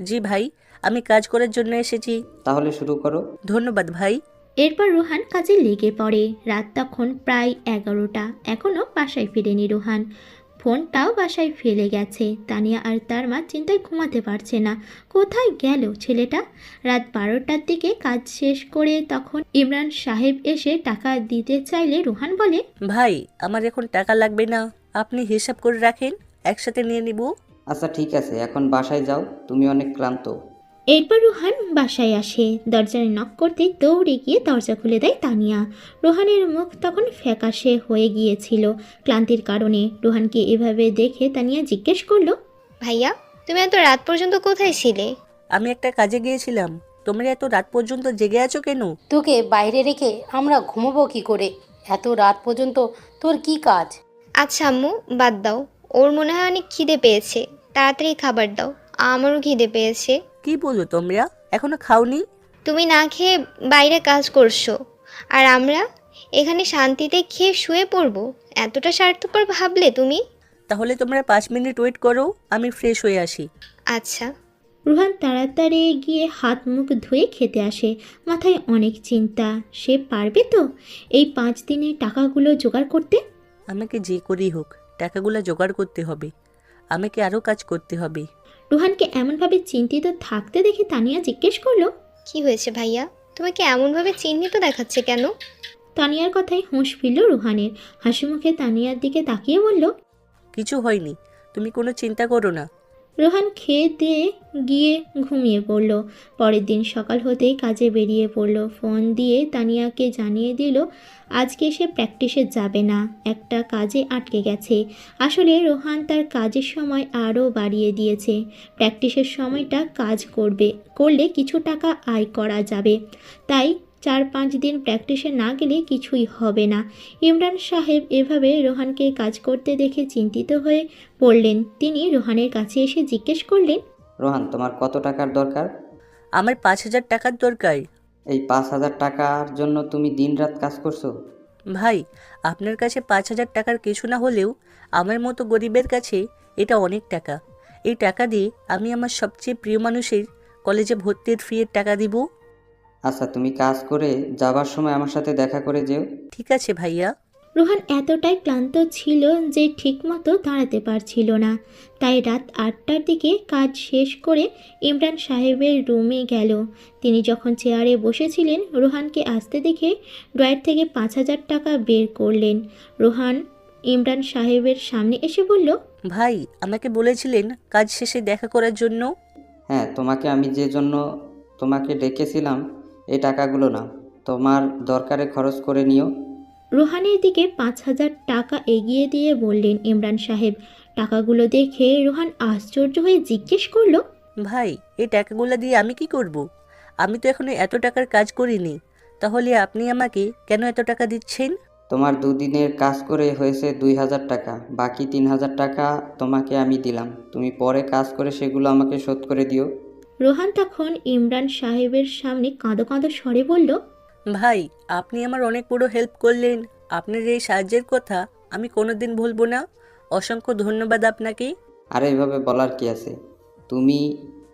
জি ভাই, আমি কাজ করার জন্য এসেছি। তাহলে শুরু করো। ধন্যবাদ ভাই। এরপর রুহান কাজে লেগে পড়ে। রাত তখন প্রায় 11টা। এখনও বাসায় ফিরেনি রুহান। ফোনটাও বাসায় ফেলে গেছে। তানিয়া আর তার মা চিন্তায় ঘুমাতে পারছে না। কোথায় গেল ছেলেটা? রাত 12টার দিকে কাজ শেষ করে তখন ইমরান সাহেব এসে টাকা দিতে চাইলে রুহান বলে, ভাই, আমার এখন টাকা লাগবে না, আপনি হিসাব করে রাখেন, একসাথে নিয়ে নিব। আচ্ছা ঠিক আছে, এখন বাসায় যাও, তুমি অনেক ক্লান্ত। এরপর রুহান বাসায় আসে। দরজায় নক করতে দৌড়ে গিয়ে দরজা খুলে দেয় তানিয়া। রুহানের মুখ তখন ফ্যাকাশে হয়ে গিয়েছিল ক্লান্তির কারণে। রুহানকে এভাবে দেখে তানিয়া জিজ্ঞেস করলো, ভাইয়া তুমি এত রাত পর্যন্ত কোথায় ছিলে? আমি একটা কাজে গিয়েছিলাম, তোমরা এত রাত পর্যন্ত জেগে আছো কেন? তোকে বাইরে রেখে আমরা ঘুমোবো কি করে? এত রাত পর্যন্ত তোর কি কাজ? আচ্ছা আম্মু বাদ দাও, ওর মনে হয় অনেক খিদে পেয়েছে, তাড়াতাড়ি খাবার দাও, আমারও খিদে পেয়েছে। কি বলো তোমরা, এখনো খাওনি? তুমি না খেয়ে বাইরে কাজ করছো, আর আমরা এখানে শান্তিতে খেয়ে শুয়ে পড়বো? এতটা স্বার্থপর ভাবলে তুমি? তাহলে তোমরা 5 মিনিট ওয়েট করো, আমি ফ্রেশ হয়ে আসি। আচ্ছা। রুহান তাড়াতাড়ি গিয়ে হাত মুখ ধুয়ে খেতে আসে। মাথায় অনেক চিন্তা, সে পারবে তো এই 5 দিনে টাকাগুলো জোগাড় করতে? আমাকে যে করেই হোক টাকাগুলো জোগাড় করতে হবে, আমাকে আরও কাজ করতে হবে। রুহানকে এমনভাবে চিন্তিত থাকতে দেখে তানিয়া জিজ্ঞেস করলো, কি হয়েছে ভাইয়া? তোমাকে এমনভাবে চিহ্নিত দেখাচ্ছে কেন? তানিয়ার কথায় হুঁশ ফিরল রুহানের। হাসি মুখে তানিয়ার দিকে তাকিয়ে বলল, কিছু হয়নি, তুমি কোনো চিন্তা করো না। রোহান খেয়ে দিয়ে গিয়ে ঘুমিয়ে পড়ল। পরের দিন সকাল হতেই কাজে বেরিয়ে পড়ল। ফোন দিয়ে তানিয়াকে জানিয়ে দিল আজকে সে প্র্যাকটিসে যাবে না, একটা কাজে আটকে গেছে। আসলে রোহান তার কাজের সময় আরও বাড়িয়ে দিয়েছে। প্র্যাকটিসের সময়টা কাজ করলে কিছু টাকা আয় করা যাবে। তাই 4-5 দিন প্র্যাকটিসে না গেলে কিছুই হবে না। ইমরান সাহেব এভাবে রোহানকে কাজ করতে দেখে চিন্তিত হয়ে পড়লেন। তিনি রোহানের কাছে এসে জিজ্ঞেস করলেন, রোহান, তোমার কত টাকার দরকার? আমার 5,000 টাকার দরকার। এই 5,000 টাকার জন্য তুমি দিনরাত কাজ করছো? ভাই, আপনার কাছে 5,000 টাকার কিছু না হলেও আমার মতো গরিবের কাছে এটা অনেক টাকা। এই টাকা দিয়ে আমি আমার সবচেয়ে প্রিয় মানুষের কলেজে ভর্তির ফিয়ের টাকা দিব। আচ্ছা, তুমি কাজ করে যাবার সময় আমার সাথে দেখা করে যেও। ঠিক আছে ভাইয়া। রোহান এতটাই ক্লান্ত ছিল যে ঠিকমতো দাঁড়াতে পারছিল না। তাই রাত 8টার দিকে কাজ শেষ করে ইমরান সাহেবের রুমে গেল। তিনি যখন চেয়ারে বসেছিলেন, রোহানকে আসতে দেখে ড্রয়ার থেকে 5,000 টাকা বের করলেন। রোহান ইমরান সাহেবের সামনে এসে বলল, ভাই, আমাকে বলেছিলেন কাজ শেষে দেখা করার জন্য। হ্যাঁ, তোমাকে আমি যে জন্য তোমাকে ডেকেছিলাম এই টাকাগুলো না, তোমার দরকারে খরচ করে নিও। রোহানের দিকে 5,000 টাকা এগিয়ে দিয়ে বললেন ইমরান সাহেব। টাকাগুলো দেখে রোহান আশ্চর্য হয়ে জিজ্ঞেস করলো, ভাই, এই টাকাগুলো দিয়ে আমি কি করব? আমি তো এখনো এত টাকার কাজ করিনি, তাহলে আপনি আমাকে কেন এত টাকা দিচ্ছেন? তোমার 2 দিনের কাজ করে হয়েছে 2,000 টাকা, বাকি 3,000 টাকা তোমাকে আমি দিলাম। তুমি পরে কাজ করে সেগুলো আমাকে শোধ করে দিও। রোহান তখন ইমরান সাহেবের সামনে কাঁদো কাঁদো স্বরে বলল, ভাই, আপনি আমার অনেক বড় হেল্প করলেন। আপনার এই সাহায্যের কথা আমি কোনোদিন ভুলবো না। অসংখ্য ধন্যবাদ আপনাকে। আর এভাবে বলার কি আছে? তুমি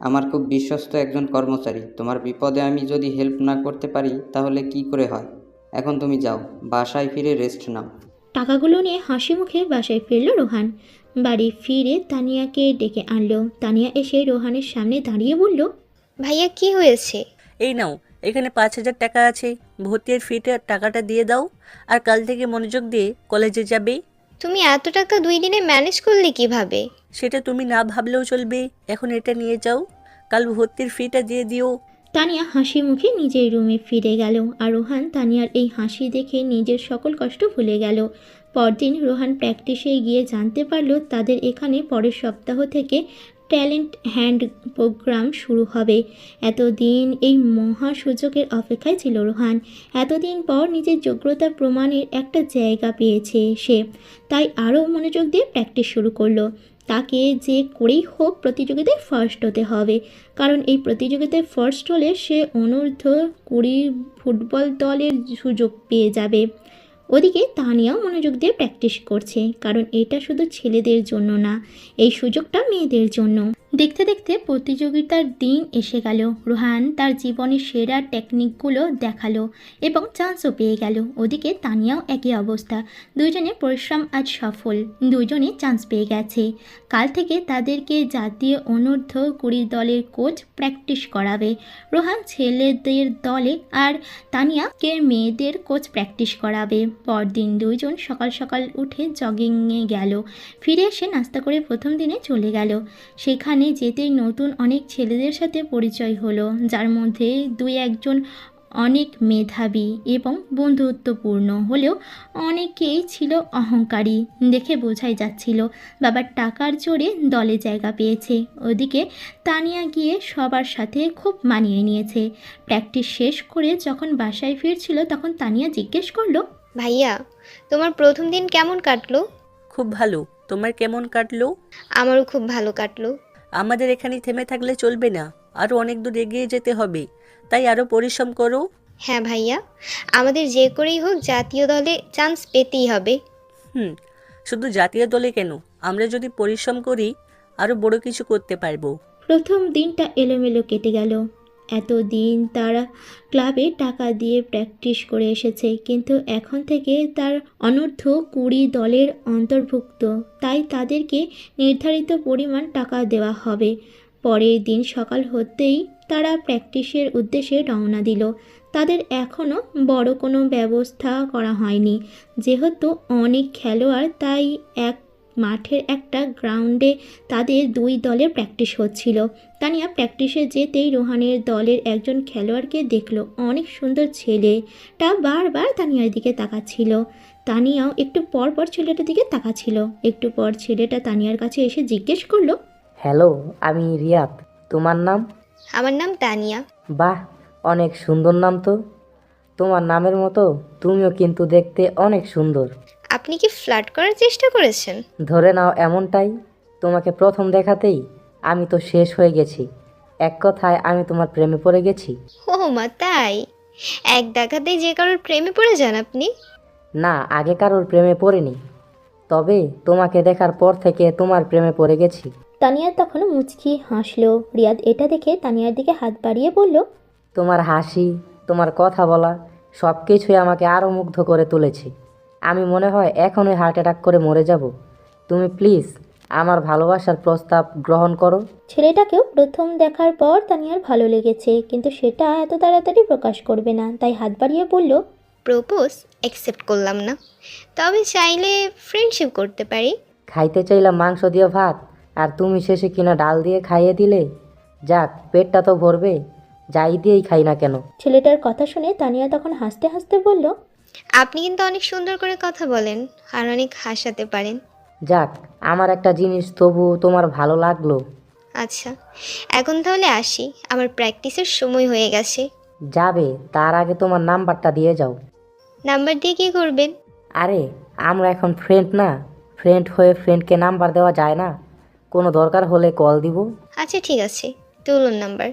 আমার খুব বিশ্বস্ত একজন কর্মচারী। তোমার বিপদে আমি যদি হেল্প না করতে পারি তাহলে কি করে হয়? এখন তুমি যাও, বাসায় ফিরে রেস্ট নাও। টাকাগুলো নিয়ে হাসি মুখে বাসায় ফিরল রোহান। বাড়ি ফিরে তানিয়াকে ডেকে আনলো। তানিয়া এসে রোহানের সামনে দাঁড়িয়ে বলল, ভাইয়া কি হয়েছে? এই নাও, এখানে 5,000 টাকা আছে। ভর্তির ফিতে টাকাটা দিয়ে দাও, আর কাল থেকে মনোযোগ দিয়ে কলেজে যাবে। তুমি এত টাকা 2 দিনে ম্যানেজ করলে কিভাবে? সেটা তুমি না ভাবলেও চলবে। এখন এটা নিয়ে যাও, কাল ভর্তির ফিটা দিয়ে দিও। তানিয়া হাসি মুখে নিজের রুমে ফিরে গেল। আর রোহান তানিয়ার এই হাসি দেখে নিজের সকল কষ্ট ভুলে গেল। পরদিন রোহান প্র্যাকটিসে গিয়ে জানতে পারল তাদের এখানে পরের সপ্তাহ থেকে ট্যালেন্ট হ্যান্ড প্রোগ্রাম শুরু হবে। এতদিন এই মহা সুযোগের অপেক্ষায় ছিল রোহান। এতদিন পর নিজের যোগ্যতা প্রমাণের একটা জায়গা পেয়েছে সে। তাই আরও মনোযোগ দিয়ে প্র্যাকটিস শুরু করলো। তাকে যে করেই হোক প্রতিযোগিতায় ফার্স্ট হতে হবে, কারণ এই প্রতিযোগিতায় ফার্স্ট হলে সে অনূর্ধ্ব-20 ফুটবল দলের সুযোগ পেয়ে যাবে। ওদিকে তানিয়াও মনোযোগ দিয়ে প্র্যাকটিস করছে, কারণ এটা শুধু ছেলেদের জন্য না, এই সুযোগটা মেয়েদের জন্য। দেখতে দেখতে প্রতিযোগিতার দিন এসে গেল। রোহান তার জীবনের সেরা টেকনিকগুলো দেখালো এবং চান্সও পেয়ে গেল। ওদিকে তানিয়াও একই অবস্থা। দুজনে পরিশ্রম আজ সফল, দুজনে চান্স পেয়ে গেছে। কাল থেকে তাদেরকে জাতীয় অনূর্ধ্ব-20 দলের কোচ প্র্যাকটিস করাবে। রোহান ছেলেদের দলে আর তানিয়াকে মেয়েদের কোচ প্র্যাকটিস করাবে। পরদিন দুইজন সকাল সকাল উঠে জগিংয়ে গেল। ফিরে এসে নাস্তা করে প্রথম দিনে চলে গেল। সেখানে যেতেই নতুন অনেক ছেলেদের সাথে পরিচয় হলো, যার মধ্যে 2-1জন অনেক মেধাবী এবং বন্ধুত্বপূর্ণ হলেও অনেকেই ছিল অহংকারী। দেখে বোঝাই যাচ্ছিল বাবার টাকার জোরে দলে জায়গা পেয়েছে। ওদিকে তানিয়া গিয়ে সবার সাথে খুব মানিয়ে নিয়েছে। প্র্যাকটিস শেষ করে যখন বাসায় ফিরছিল তখন তানিয়া জিজ্ঞেস করলো, ভাইয়া, তোমার প্রথম দিন কেমন কাটলো? খুব ভালো। তোমার কেমন কাটলো? আমারও খুব ভালো কাটলো। আমাদের এখানে থেমে থাকলে চলবে না, আরও অনেক দূর এগিয়ে যেতে হবে। তাই আরও পরিশ্রম করো। হ্যাঁ ভাইয়া, আমাদের যে করেই হোক জাতীয় দলে চান্স পেতেই হবে। শুধু জাতীয় দলে কেন, আমরা যদি পরিশ্রম করি আরও বড় কিছু করতে পারবো। প্রথম দিনটা এলোমেলো কেটে গেল। এতদিন তারা ক্লাবে টাকা দিয়ে প্র্যাকটিস করে এসেছে, কিন্তু এখন থেকে তার অনূর্ধ্ব 20 দলের অন্তর্ভুক্ত, তাই তাদেরকে নির্ধারিত পরিমাণ টাকা দেওয়া হবে। পরের দিন সকাল হতেই তারা প্র্যাকটিসের উদ্দেশ্যে রওনা দিল। তাদের এখনও বড় কোনো ব্যবস্থা করা হয়নি, যেহেতু অনেক খেলোয়াড়, তাই এক মাঠের একটা গ্রাউন্ডে তাদের 2 দলের প্র্যাকটিস হচ্ছিল। তানিয়া প্র্যাকটিসে যেতেই রোহানের দলের একজন খেলোয়াড়কে দেখলো। অনেক সুন্দর ছেলেটা বারবার তানিয়ার দিকে তাকাচ্ছিল। তানিয়াও একটু পর পর ছেলেটার দিকে তাকাচ্ছিল। একটু পর ছেলেটা তানিয়ার কাছে এসে জিজ্ঞেস করলো, হ্যালো, আমি রিয়াদ। তোমার নাম? আমার নাম তানিয়া। বাহ, অনেক সুন্দর নাম তো। তোমার নামের মতো তুমিও কিন্তু দেখতে অনেক সুন্দর। আপনি কি ফ্লার্ট করার চেষ্টা করেছেন? ধরে নাও এমনটাই। তোমাকে প্রথম দেখাতেই আমি তো শেষ হয়ে গেছি। এক কথায় আমি তোমার প্রেমে পড়ে গেছি। ও মা, তাই? এক দেখাতেই যে কারোর প্রেমে পড়ে যান আপনি? না, আগে কারোর প্রেমে পড়িনি, তবে তোমাকে দেখার পর থেকে তোমার প্রেমে পড়ে গেছি। তানিয়া তখন মুচকি হাসলো। রিয়াদ এটা দেখে তানিয়ার দিকে হাত বাড়িয়ে বলল, তোমার হাসি, তোমার কথা বলা সব কিছুই আমাকে আরও মুগ্ধ করে তুলেছে। আমি মনে হয় এখনই হার্ট অ্যাটাক করে মরে যাব। তুমি প্লিজ আমার ভালোবাসার প্রস্তাব গ্রহণ করো। ছেলেটাকেও প্রথম দেখার পর তানিয়ার ভালো লেগেছে, কিন্তু সেটা এত তাড়াতাড়ি প্রকাশ করবে না, তাই হাত বাড়িয়ে বলল, প্রপোজ অ্যাকসেপ্ট করলাম না, তবে চাইলে ফ্রেন্ডশিপ করতে পারি। খাইতে চাইলাম মাংস দিয়ে ভাত, আর তুমি শেষে কিনা ডাল দিয়ে খাইয়ে দিলে। যাক, পেটটা তো ভরবে, যাই দিয়েই খাই না কেন। ছেলেটার কথা শুনে তানিয়া তখন হাসতে হাসতে বলল, আপনি কিন্তু অনেক সুন্দর করে কথা বলেন আর অনেক হাসাতে পারেন। যাক, আমার একটা জিনিস তবু তোমার ভালো লাগলো। আচ্ছা, এখন তাহলে আসি, আমার প্র্যাকটিসের সময় হয়ে গেছে। যাবে, তার আগে তোমার নাম্বারটা দিয়ে যাও। নাম্বার দিয়ে কী করবেন? আরে, আমরা এখন ফ্রেন্ড না? ফ্রেন্ড হয়ে ফ্রেন্ডকে নাম্বার দেওয়া যায় না? কোনো দরকার হলে কল দিব। আচ্ছা ঠিক আছে, তুলুন নাম্বার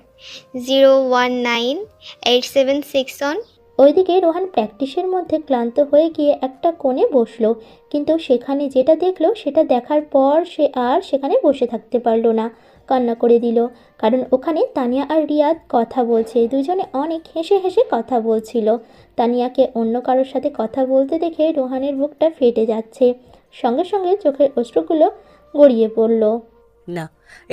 0198761। ওইদিকে রোহান প্র্যাকটিসের মধ্যে ক্লান্ত হয়ে গিয়ে একটা কোণে বসলো, কিন্তু সেখানে যেটা দেখলো সেটা দেখার পর সে আর সেখানে বসে থাকতে পারলো না, কান্না করে দিল। কারণ ওখানে তানিয়া আর রিয়াদ কথা বলছে, দুজনে অনেক হেসে হেসে কথা বলছিল। তানিয়াকে অন্য কারোর সাথে কথা বলতে দেখে রোহানের বুকটা ফেটে যাচ্ছে, সঙ্গে সঙ্গে চোখের অশ্রুগুলো গড়িয়ে পড়ল। না,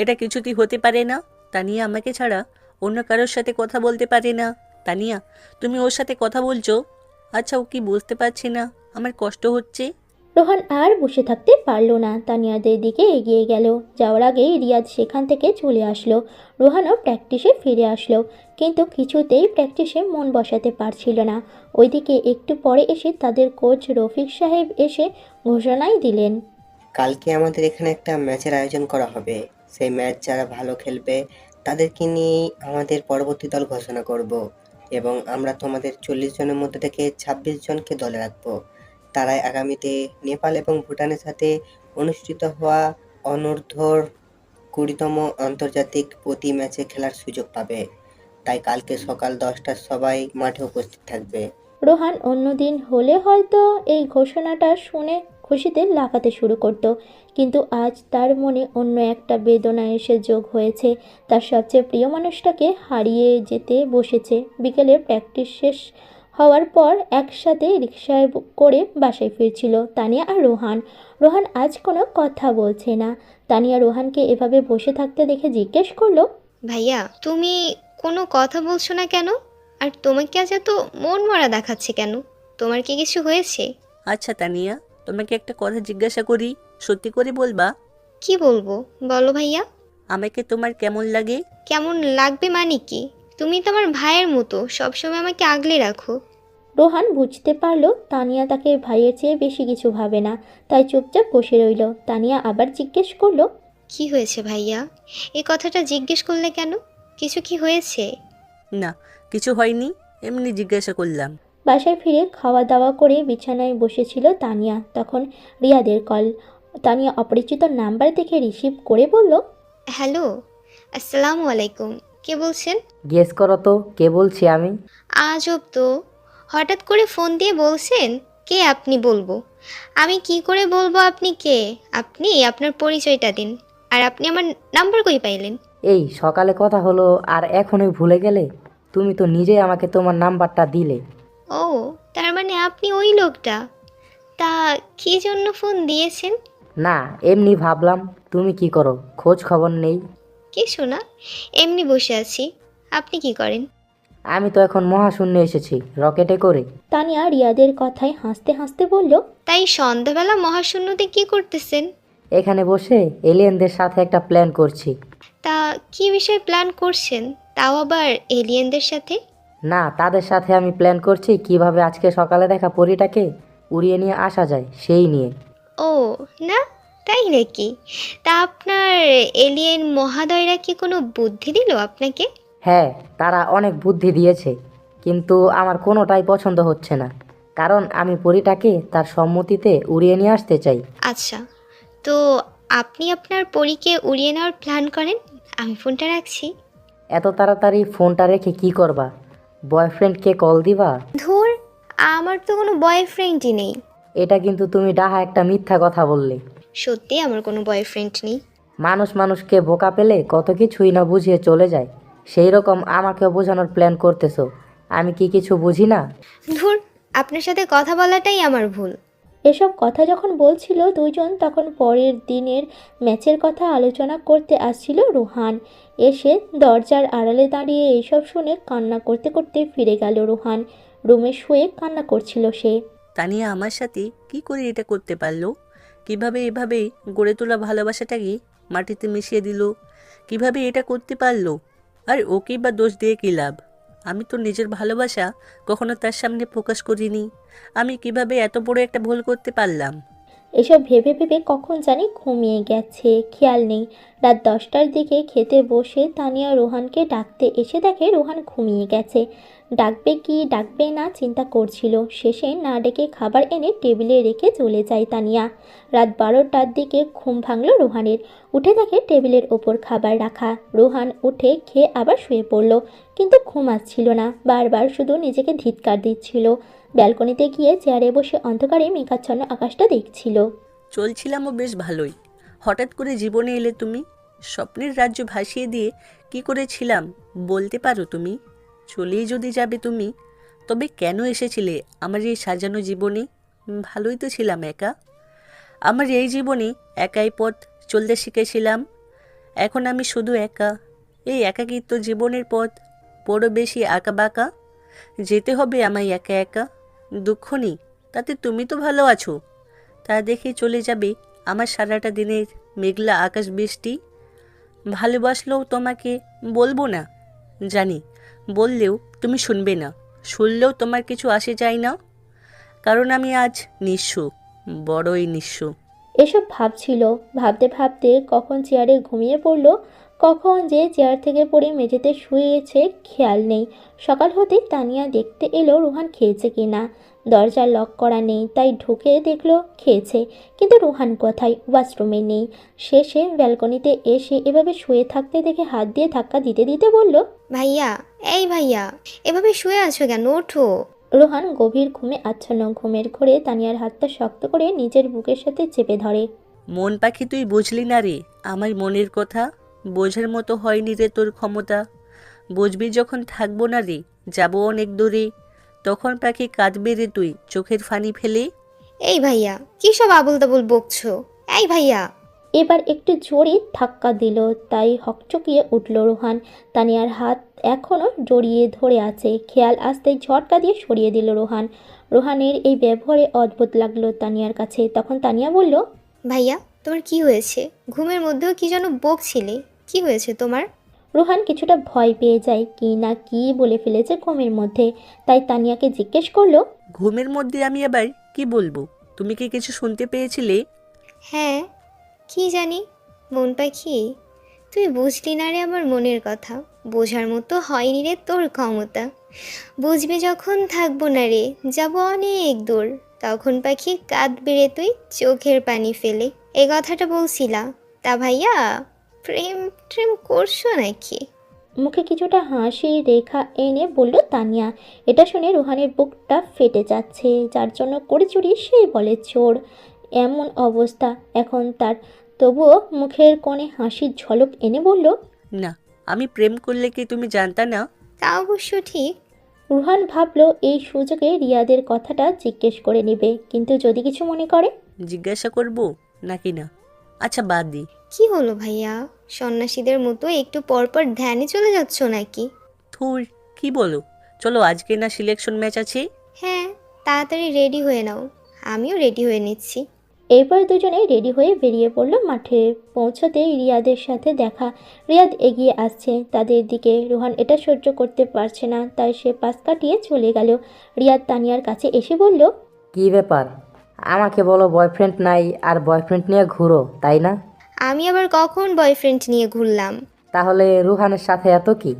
এটা কিছুতেই হতে পারে না। তানিয়া আমাকে ছাড়া অন্য কারোর সাথে কথা বলতে পারে না। তানিয়া, তুমি ওর সাথে কথা বলছো? আচ্ছা, ও কি বুঝতে পারছে না আমার কষ্ট হচ্ছে? রোহান আর বসে থাকতে পারল না, তানিয়াদের দিকে এগিয়ে গেল। যাওয়ার আগেই রিয়াদ সেখান থেকে চলে আসলো। রোহানও প্র্যাকটিসে ফিরে আসলো, কিন্তু কিছুতেই প্র্যাকটিসে মন বসাতে পারছিল না। ওইদিকে একটু পরে এসে তাদের কোচ রফিক সাহেব এসে ঘোষণাই দিলেন, কালকে আমাদের এখানে একটা ম্যাচের আয়োজন করা হবে। সেই ম্যাচ যারা ভালো খেলবে তাদেরকে নিয়েই আমাদের পরবর্তী দল ঘোষণা করব, এবং আমরা তোমাদের 40 জনের মধ্যে থেকে 26 জনকে দলে রাখবো। তারাই আগামীতে নেপাল এবং ভুটানের সাথে অনুষ্ঠিত হওয়া অনূর্ধ্ব 20তম আন্তর্জাতিক প্রতি ম্যাচে খেলার সুযোগ পাবে। তাই কালকে সকাল 10টার সবাই মাঠে উপস্থিত থাকবে। রোহান অন্যদিন হলে হয়তো এই ঘোষণাটা শুনে খুশিতে লাফাতে শুরু করত, কিন্তু আজ তার মনে অন্য একটা বেদনা এসে যোগ হয়েছে। তার সবচেয়ে প্রিয় মানুষটাকে হারিয়ে যেতে বসেছে। বিকেলে প্র্যাকটিস শেষ হওয়ার পর একসাথে রিকশায় করে বাসায় ফিরছিল তানিয়া আর রোহান। রোহান আজ কোনো কথা বলছে না। তানিয়া রোহানকে এভাবে বসে থাকতে দেখে জিজ্ঞেস করলো, ভাইয়া, তুমি কোনো কথা বলছো না কেন? আর তোমাকে আজ এত মন মরা দেখাচ্ছে কেন? তোমার কি কিছু হয়েছে? আচ্ছা তানিয়া, তোমাকে একটা কথা জিজ্ঞাসা করি, সত্যি করে বলবা? কি বলবো, বলো ভাইয়া। আমাকে তোমার কেমন লাগে? কেমন লাগবে মানে কি? তুমি তো আমার ভাইয়ের মতো, সবসময় আমাকে আগলে রাখো। রোহান বুঝতে পারলো তানিয়া তাকে ভাইয়ের চেয়ে বেশি কিছু ভাবে না, তাই চুপচাপ বসে রইল। তানিয়া আবার জিজ্ঞেস করলো, কি হয়েছে ভাইয়া? এই কথাটা জিজ্ঞেস করলে কেন? কিছু কি হয়েছে? না, কিছু হয়নি, এমনি জিজ্ঞাসা করলাম। বাসায় ফিরে খাওয়া দাওয়া করে বিছানায় বসেছিল তানিয়া, তখন রিয়াদের কল। তানিয়া অপরিচিত নাম্বার দেখে রিসিভ করে বলল, হ্যালো, আসসালামু আলাইকুম। কে বলছেন? গেস করো তো কে বলছি আমি। আজব তো, হঠাৎ করে ফোন দিয়ে বলছেন কে আপনি? বলবো আমি কি করে বলবো আপনি কে? আপনি আপনার পরিচয়টা দিন। আর আপনি আমার নাম্বার কই পাইলেন? এই সকালে কথা হলো আর এখনই ভুলে গেলে? তুমি তো নিজেই আমাকে তোমার নাম্বারটা দিলে। ও, তার মানে আপনি ওই লোকটা। তা কী জন্য ফোন দিয়েছেন? না, এমনি ভাবলাম তুমি কি করো, খোঁজ খবর নেই। কিছু না, এমনি বসে আছি। আপনি কি করেন? আমি তো এখন মহাশূন্যে এসেছি রকেটে করে। তানিয়া রিয়াদের কথায় হাসতে হাসতে বলল, তাই সন্ধ্যাবেলা মহাশূন্যতে কি করতেছেন? এখানে বসে এলিয়েনদের সাথে একটা প্ল্যান করছি। তা কি বিষয়ে প্ল্যান করছেন, তাও আবার এলিয়েনদের সাথে? না, তাদের সাথে আমি প্ল্যান করছি কিভাবে আজকে সকালে দেখা পরীটাকে উড়িয়ে নিয়ে আসা যায় সেই নিয়ে। ও না, তাই নাকি? তা আপনার এলিয়েন মহাদয়রা কি কোনো বুদ্ধি দিল আপনাকে? হ্যাঁ, তারা অনেক বুদ্ধি দিয়েছে, কিন্তু আমার কোনোটাই পছন্দ হচ্ছে না, কারণ আমি পরীটাকে তার সম্মতিতে উড়িয়ে নিয়ে আসতে চাই। আচ্ছা, তো আপনি আপনার পরীকে উড়িয়ে নেওয়ার প্ল্যান করেন, আমি ফোনটা রাখছি। এত তাড়াতাড়ি ফোনটা রেখে কি করবা? বয়ফ্রেন্ডকে কল দিবা? ধুর, আমার তো কোনো বয়ফ্রেন্ডই নেই। এটা কিন্তু তুমি ডাহা একটা মিথ্যা কথা বললে। সত্যি আমার কোনো বয়ফ্রেন্ড নেই। মানুষ মানুষকে বোকা পেলে কত কিছুই না বুঝিয়ে চলে যায়, সেই রকম আমাকেও বোঝানোর প্ল্যান করতেছো। আমি কি কিছু বুঝি না? ধুর, আপনার সাথে কথা বলাটাই আমার ভুল। এসব কথা যখন বলছিল দুজন, তখন পরের দিনের ম্যাচের কথা আলোচনা করতে আসছিল রুহান। এসে দরজার আড়ালে দাঁড়িয়ে এইসব শুনে কান্না করতে করতে ফিরে গেল রুহান। রুমে শুয়ে কান্না করছিল সে। তানিয়া আমার সাথে কি করে এটা করতে পারলো? কিভাবে এভাবে গড়ে তোলা ভালোবাসাটাকে মাটিতে মিশিয়ে দিল? কিভাবে এটা করতে পারলো? আর ওকেই বা দোষ দিয়ে কী লাভ? আমি তো নিজের ভালোবাসা কখনো তার সামনে প্রকাশ করিনি। আমি কিভাবে এত বড় একটা ভুল করতে পারলাম? এসব ভেবে ভেবে কখন জানি ঘুমিয়ে গেছে, খেয়াল নেই। রাত 10টার দিকে খেতে বসে তানিয়া রোহানকে ডাকতে এসে দেখে রোহান ঘুমিয়ে গেছে। ডাকবে কি ডাকবে না চিন্তা করছিল, শেষে না ডেকে খাবার এনে টেবিলে রেখে চলে যায় তানিয়া। রাত 12টার দিকে ঘুম ভাঙল রোহানের। উঠে দেখে টেবিলের ওপর খাবার রাখা। রোহান উঠে খেয়ে আবার শুয়ে পড়ল, কিন্তু ঘুম আসছিল না, বারবার শুধু নিজেকে ধিক্কার দিচ্ছিল। ব্যালকনিতে গিয়ে চেয়ারে বসে অন্ধকারে মেঘাচ্ছন্ন আকাশটা দেখছিল। চলছিলামও বেশ ভালোই, হঠাৎ করে জীবনে এলে তুমি। স্বপ্নের রাজ্য ভাসিয়ে দিয়ে কি করেছিলাম বলতে পারো তুমি? চলেই যদি যাবে তুমি, তবে কেন এসেছিলে আমার এই সাজানো জীবনে? ভালোই তো ছিলাম একা। আমার এই জীবনে একাই পথ চলতে শিখেছিলাম। এখন আমি শুধু একা। এই একাকিত্ব জীবনের পথ বড় বেশি আঁকা বাঁকা। যেতে হবে আমায় একা একা। দুঃখ নেই, তাতে তুমি তো ভালো আছো। তা দেখে চলে যাবে আমার সারাটা দিনের মেঘলা আকাশ বৃষ্টি। ভালোবাসলেও তোমাকে বলবো না, জানি। বললেও তুমি শুনবে না, শুনলেও তোমার কিছু আসে যায় না, কারণ আমি আজ নিঃস্ব, বড়ই নিঃস্ব। এসব ভাবছিল, ভাবতে ভাবতে কখন চেয়ারে ঘুমিয়ে পড়ল, কখন যে চেয়ার থেকে পড়ে মেঝেতে শুয়েছে খেয়াল নেই। সকাল হতেই তানিয়া দেখতে এলো রুহান খেয়েছে কিনা। দরজা লক করা নেই, তাই ঢুকে দেখলো খেয়েছে, কিন্তু রুহান কোথায়? ওয়াশরুমে নেই। শেষে ব্যালকনিতে এসে এভাবে শুয়ে থাকতে দেখে হাত দিয়ে ধাক্কা দিতে দিতে বলল, ভাইয়া, এই ভাইয়া, এভাবে শুয়ে আছো কেন? ওঠো। রোহান গভীর ঘুমে আচ্ছন্ন। ঘুমের ঘোরে তানিয়ার হাতটা শক্ত করে নিজের বুকের সাথে চেপে ধরে। মন পাখি, তুই বুঝলি না রে আমার মনের কথা। বোঝার মতো হয়নি রে তোর ক্ষমতা। বুঝবি যখন থাকবো না রে, যাবো অনেক দূরে, তখন পাখি কাঁদবে রে তুই চোখের ফানি ফেলে। এই ভাইয়া, কী সব আবল তাবল বকছো? এই ভাইয়া। এবার একটু জোরে ধাক্কা দিল, তাই হকচকিয়ে উঠল রোহান। তানিয়ার হাত এখনও জড়িয়ে ধরে আছে। খেয়াল আসতেই ঝটকা দিয়ে সরিয়ে দিল রোহান। রোহানের এই ব্যবহারে অদ্ভুত লাগলো তানিয়ার কাছে। তখন তানিয়া বলল, ভাইয়া, তোমার কি হয়েছে? ঘুমের মধ্যেও কি যেন বকছিলে, কি হয়েছে তোমার? রোহান কিছুটা ভয় পেয়ে যায়, কি না কি বলে ফেলেছে ঘুমের মধ্যে, তাই তানিয়াকে জিজ্ঞেস করলো, ঘুমের মধ্যে আমি আবার কি বলবো? তুমি কি কিছু শুনতে পেয়েছিলে? হ্যাঁ, কি জানি। মন পাখি, তুই বুঝলি না রে আমার মনের কথা। বোঝার মতো হয়নি রে তোর ক্ষমতা। বুঝবি যখন থাকবো না রে, যাবো অনেক দূর, তখন পাখি কাঁদবে রে তুই চোখের পানি ফেলে। এই কথাটা বলছিলা। তা ভাইয়া, প্রেম ট্রেম করছো নাকি? মুখে কিছুটা হাসির রেখা এনে বলল তানিয়া। এটা শুনে রোহানের বুকটা ফেটে যাচ্ছে। যার জন্য করে চুরি সেই বলে চোর, এমন অবস্থা এখন তার। তবুও মুখের কোণে হাসির ঝলক এনে বলল, না, আমি প্রেম করলে কি তুমি জানতা না? তা অবশ্য ঠিক। রুহান ভাবল এই সুযোগে রিয়াদের কথাটা জিজ্ঞেস করে নেবে, কিন্তু যদি কিছু মনে করে। জিজ্ঞাসা করব নাকি না? আচ্ছা বাদ দিই। কি হলো ভাইয়া, সন্ন্যাসীদের মতো একটু পরপর ধ্যানে চলে যাচ্ছ নাকি? থুর, কি বলো? চলো, আজকে না সিলেকশন ম্যাচ আছে? হ্যাঁ, তাড়াতাড়ি রেডি হয়ে নাও, আমিও রেডি হয়ে নিচ্ছি। এরপর দুজনে রেডি হয়ে বেরিয়ে পড়ল মাঠে। পৌঁছতেই রিয়াদের সাথে দেখা। রিয়াদ এগিয়ে আসছে তাদের দিকে। রুহান এটা সহ্য করতে পারছে না, তাই সে পাশ কাটিয়ে চলে গেল। রিয়াদ তানিয়ার কাছে এসে বলল, কি ব্যাপার? আমাকে বলো বয়ফ্রেন্ড নাই আর বয়ফ্রেন্ড নিয়ে ঘুরো, তাই না? আমি আবার কখন বয়ফ্রেন্ড নিয়ে ঘুরলাম? তাহলে রুহানের সাথে এত কি?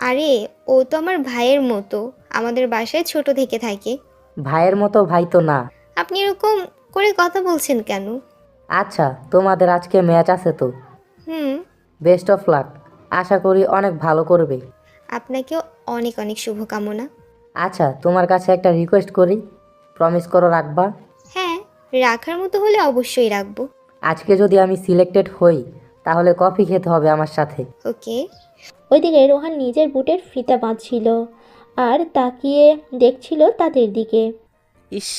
আরে ও তো আমার ভাইয়ের মতো, আমাদের বাসায় ছোট থেকে থাকে। ভাইয়ের মতো ভাই তো না। আপনি এরকম করে কথা বলছেন কেন? আচ্ছা, তোমাদের আজকে ম্যাচ আছে তো? হুম। বেস্ট অফ লাক, আশা করি অনেক ভালো করবে। আপনাকেও অনেক অনেক শুভকামনা। আচ্ছা, তোমার কাছে একটা রিকোয়েস্ট করি, প্রমিস করো রাখবা? হ্যাঁ, রাখার মতো হলে অবশ্যই রাখবো। আজকে যদি আমি সিলেক্টেড হই তাহলে কফি খেতে হবে আমার সাথে। ওকে। ওইদিকে রোহান নিজের বুটের ফিতা বাঁধছিল আর তাকিয়ে দেখছিল তাদের দিকে। ইস,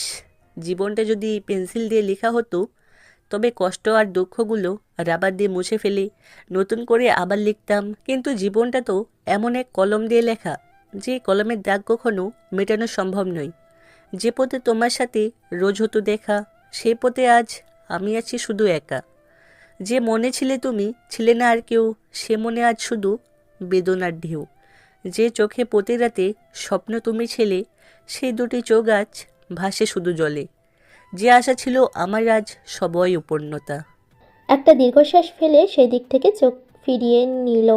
জীবনটা যদি পেন্সিল দিয়ে লেখা হতো, তবে কষ্ট আর দুঃখগুলো রাবার দিয়ে মুছে ফেলে নতুন করে আবার লিখতাম। কিন্তু জীবনটা তো এমন এক কলম দিয়ে লেখা, যে কলমের দাগ কখনো মেটানো সম্ভব নয়। যে পথে তোমার সাথে রোজ হতো দেখা, সেই পথে আজ আমি আছি শুধু একা। যে মনে ছিলে তুমি, ছিলে না আর কেউ, সে মনে আজ শুধু বেদনার ঢেউ। যে চোখে প্রতি রাতে স্বপ্ন তুমি ছিলে, সেই দুটি চোখ আজ ভাসে শুধু জলে। যে আশা ছিল আমার আজ সবই উপূর্ণতা। একটা দীর্ঘশ্বাস ফেলে সেদিক থেকে চোখ ফিরিয়ে নিল।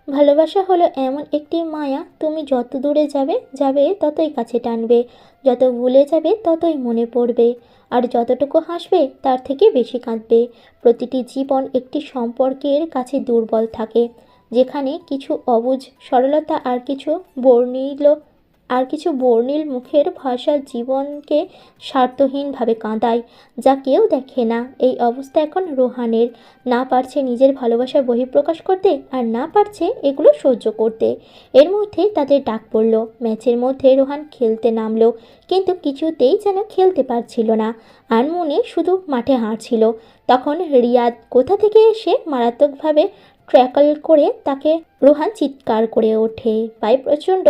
ভালোবাসা হলো এমন একটি মায়া, তুমি যত দূরে যাবে যাবে ততই কাছে টানবে, যত ভুলে যাবে ততই মনে পড়বে, আর যতটুকু হাসবে তার থেকে বেশি কাঁদবে। প্রতিটি জীবন একটি সম্পর্কের কাছে দুর্বল থাকে, যেখানে কিছু অবুঝ সরলতা আর কিছু বর্ণিল মুখের ভাষা জীবনকে স্বার্থহীনভাবে কাঁদায়, যা কেউ দেখে না। এই অবস্থা এখন রোহানের। না পারছে নিজের ভালোবাসার বহিঃপ্রকাশ করতে, আর না পারছে এগুলো সহ্য করতে। এর মধ্যে তাদের ডাক পড়ল। ম্যাচের মধ্যে রোহান খেলতে নামলো, কিন্তু কিছুতেই যেন খেলতে পারছিল না, আর মনে শুধু মাঠে হারছিল। তখন রিয়াদ কোথা থেকে এসে মারাত্মকভাবে ট্র্যাকল করে তাকে। রোহান চিৎকার করে ওঠে, পায়ে প্রচণ্ড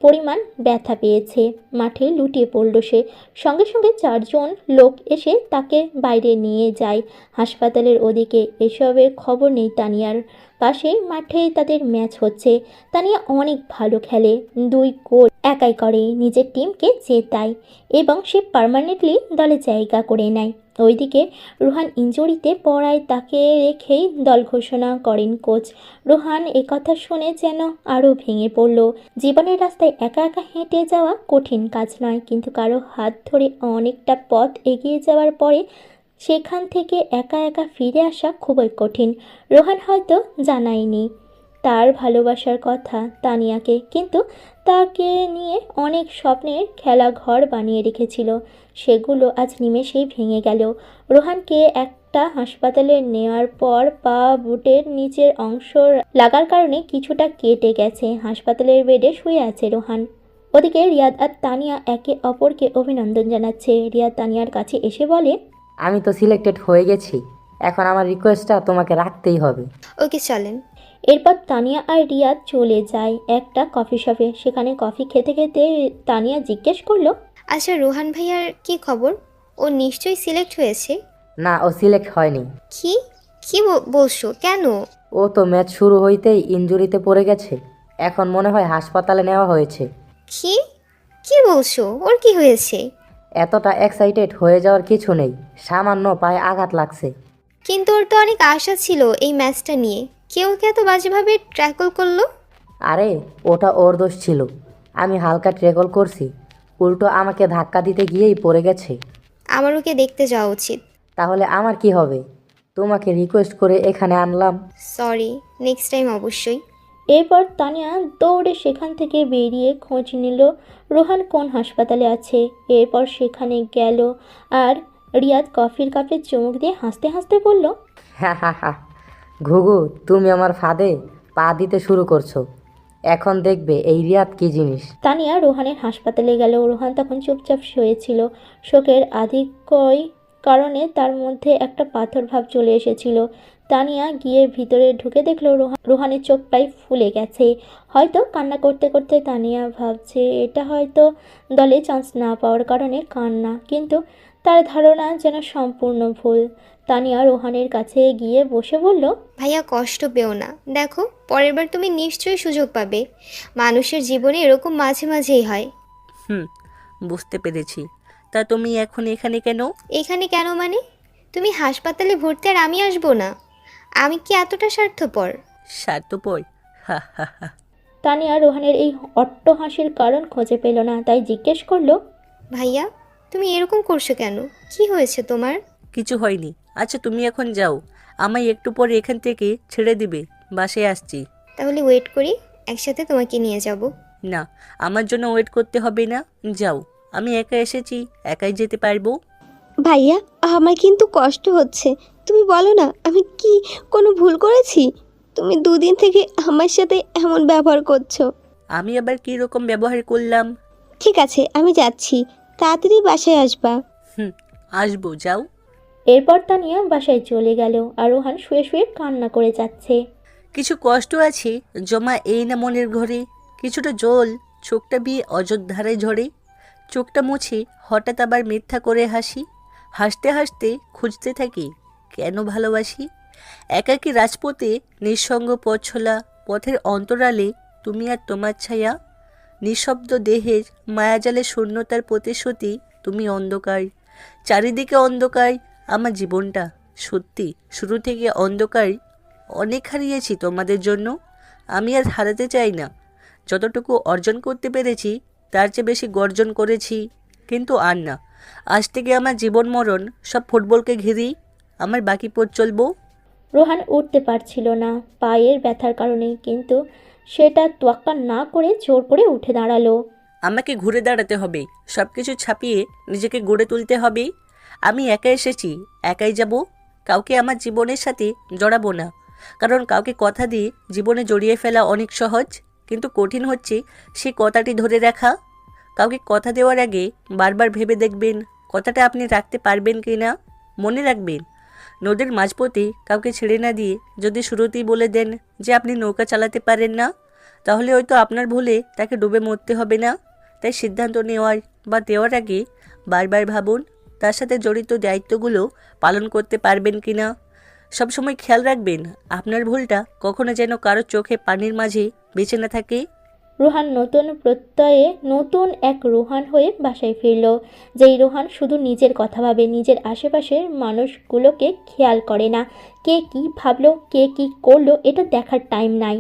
পরিমাণ ব্যথা পেয়েছে। মাঠে লুটিয়ে পড়ল সে। সঙ্গে সঙ্গে 4 জন লোক এসে তাকে বাইরে নিয়ে যায় হাসপাতালের ওদিকে। এসবের খবর নেই তানিয়ার। পাশেই মাঠেই তাদের ম্যাচ হচ্ছে। তানিয়া অনেক ভালো খেলে, 2 গোল একাই করে, নিজের টিমকে জেতায় এবং সে পার্মানেন্টলি দলে জায়গা করে নেয়। ওইদিকে রোহান ইনজুরিতে পড়ায় তাকে রেখেই দল ঘোষণা করেন কোচ। রোহান একথা শুনে যেন আরও ভেঙে পড়ল। জীবনের রাস্তায় একা একা হেঁটে যাওয়া কঠিন কাজ নয়, কিন্তু কারো হাত ধরে অনেকটা পথ এগিয়ে যাওয়ার পরে সেখান থেকে একা একা ফিরে আসা খুবই কঠিন। রোহান হয়তো জানায়নি তার ভালোবাসার কথা তানিয়াকে, কিন্তু তাকে নিয়ে অনেক স্বপ্নের খেলাঘর বানিয়ে রেখেছিল, সেগুলো আজ নিমেষেই ভেঙে গেল। রোহানকে একটা হাসপাতালে নেওয়ার পর পা বুটের নিচের অংশ লাগার কারণে কিছুটা কেটে গেছে। হাসপাতালের বেডে শুয়ে আছে রোহান। ওদিকে রিয়াদ আর তানিয়া একে অপরকে অভিনন্দন জানাচ্ছে। রিয়াদ তানিয়ার কাছে এসে বলে, আমি তো সিলেক্টেড হয়ে গেছি, এখন আমার রিকোয়েস্টটা তোমাকে রাখতেই হবে। ওকে চলেন। এরপর তানিয়া আর রিয়াদ চলে যায় একটা কফি শপে। সেখানে কফি খেতে খেতে তানিয়া জিজ্ঞেস করলো, আচ্ছা রোহান ভাইয়ার কি খবর? ও নিশ্চয়ই সিলেক্ট হয়েছে। না, ও সিলেক্ট হয়নি। কি কি বলছো? কেন? ও তো ম্যাচ শুরু হইতেই ইনজুরিতে পড়ে গেছে, এখন মনে হয় হাসপাতালে নেওয়া হয়েছে। কি কি বলছো? ওর কি হয়েছে? এতটা এক্সাইটেড হয়ে যাওয়ার কিছু নেই, সামান্য পায়ে আঘাত লাগছে। কিন্তু ওর তো অনেক আশা ছিল এই ম্যাচটা নিয়ে, কেউ কে এত বাজেভাবে ট্র্যাকল করলো? আরে ওটা ওর দোষ ছিল, আমি হালকা ট্রেকল করছি, উল্টো আমাকে ধাক্কা দিতে গিয়েই পড়ে গেছে। আমার ওকে দেখতে যাওয়া উচিত। তাহলে আমার কি হবে? তোমাকে রিকোয়েস্ট করে এখানে আনলাম। সরি, নেক্সট টাইম অবশ্যই। এরপর তানিয়া দৌড়ে সেখান থেকে বেরিয়ে খোঁজ নিল রোহান কোন হাসপাতালে আছে। এরপর সেখানে গেল আর রিয়াদ কফির কাপে চুমুক দিয়ে হাসতে হাসতে বলল, হা হা হা ঘুঘু, তুমি আমার ফাঁদে পা দিতে শুরু করছো। এখন দেখবে এই রিয়াদ কি জিনিস। তানিয়া রোহানের হাসপাতালে গেল। রোহান তখন চুপচাপ শুয়েছিল। শোকের আধিক্যই কারণে তার মধ্যে একটা পাথর ভাব চলে এসেছিল। তানিয়া গিয়ে ভিতরে ঢুকে দেখলো রোহানের চোখ প্রায় ফুলে গেছে। হয়তো কান্না করতে করতে তানিয়া ভাবছে এটা হয়তো দলে চান্স না পাওয়ার কারণে কান্না, কিন্তু তার ধারণা যেন সম্পূর্ণ ভুল। তানিয়া রোহানের কাছে গিয়ে বসে বলল, ভাইয়া কষ্ট পেও না, দেখো পরের বার তুমি নিশ্চয়ই সুযোগ পাবে। মানুষের জীবনে এরকম মাঝে মাঝেই হয়। বুঝতে পেরেছি। তা তুমি এখন এখানে কেন? এখানে কেন মানে? তুমি হাসপাতালে ভর্তি আর আমি আসবো না? আমি কি এতটা স্বার্থপর? স্বার্থপর? হা হা হা। তানিয়া রোহানের এই অট্ট হাসির কারণ খুঁজে পেল না, তাই জিজ্ঞেস করলো, ভাইয়া তুমি এরকম করছো কেন? কি হয়েছে তোমার? কিছু হয়নি। আচ্ছা তুমি এখন যাও, আমায় একটু পরে এখান থেকে ছেড়ে দিবে, বাসায় আসছি। তাহলে ওয়েট করি, একসাথে তোমাকে নিয়ে যাব। না, আমার জন্য ওয়েট করতে হবে না, যাও। আমি একা এসেছি, একাই যেতে পারবো। ভাইয়া আমার কিন্তু কষ্ট হচ্ছে, তুমি বলো না আমি কি কোনো ভুল করেছি? তুমি দুদিন থেকে আমার সাথে এমন ব্যবহার করছো। আমি আবার কী রকম ব্যবহার করলাম? ঠিক আছে আমি যাচ্ছি, তাড়াতাড়ি বাসায় আসবা। আসবো, যাও। এরপর তানিয়া বাসায় চলে গেল আর রোহান শুয়ে শুয়ে কান্না করে যাচ্ছে। কিছু কষ্ট আছে জমা এই না মনের ঘরে, কিছুটা জল চোখটা বিয়ে অযোধ্যারে ঝরে। চোখটা মুছে হঠাৎ আবার মিথ্যা করে হাসি, হাসতে হাসতে খুঁজতে থাকি কেন ভালোবাসি। একাকী রাজপথে নিঃসঙ্গ পথছলা, পথের অন্তরালে তুমি আর তোমার ছায়া। নিঃশব্দ দেহের মায়াজালে শূন্যতার প্রতিশ্রুতি, তুমি অন্ধকার, চারিদিকে অন্ধকার। আমার জীবনটা সত্যি শুরু থেকে অন্ধকার। অনেক হারিয়েছি তোমাদের জন্য, আমি আর হারাতে চাই না। যতটুকু অর্জন করতে পেরেছি তার চেয়ে বেশি গর্জন করেছি, কিন্তু আর না। আজ থেকে আমার জীবন মরণ সব ফুটবলকে ঘিরেই আমার বাকি পথ চলবো। রোহান উঠতে পারছিল না পায়ের ব্যথার কারণে, কিন্তু সেটা তোয়াক্কা না করে জোর করে উঠে দাঁড়ালো। আমাকে ঘুরে দাঁড়াতে হবে, সব কিছু ছাপিয়ে নিজেকে গড়ে তুলতে হবে। আমি একা এসেছি, একাই যাব। কাউকে আমার জীবনের সাথে জড়াবো না, কারণ কাউকে কথা দিয়ে জীবনে জড়িয়ে ফেলা অনেক সহজ, কিন্তু কঠিন হচ্ছে সেই কথাটি ধরে রাখা। কাউকে কথা দেওয়ার আগে বারবার ভেবে দেখবেন কথাটা আপনি রাখতে পারবেন কি না। মনে রাখবেন, নদীর মাঝপথে কাউকে ছেড়ে না দিয়ে যদি শুরুতেই বলে দেন যে আপনি নৌকা চালাতে পারেন না, তাহলে হয়তো আপনার ভুলে তাকে ডুবে মরতে হবে না। তাই সিদ্ধান্ত নেওয়ার বা দেওয়ার আগে বারবার ভাবুন তার সাথে জড়িত দায়িত্বগুলো পালন করতে পারবেন কি না। সবসময় খেয়াল রাখবেন আপনার ভুলটা কখনো যেন কারো চোখে পানির মাঝে বেঁচে না থাকে। রোহান নতুন প্রত্যয়ে নতুন এক রোহান হয়ে বাসায় ফিরল, যেই রোহান শুধু নিজের কথা ভাবে, নিজের আশেপাশের মানুষগুলোকে খেয়াল করে না। কে কি ভাবলো, কে কি করলো এটা দেখার টাইম নাই।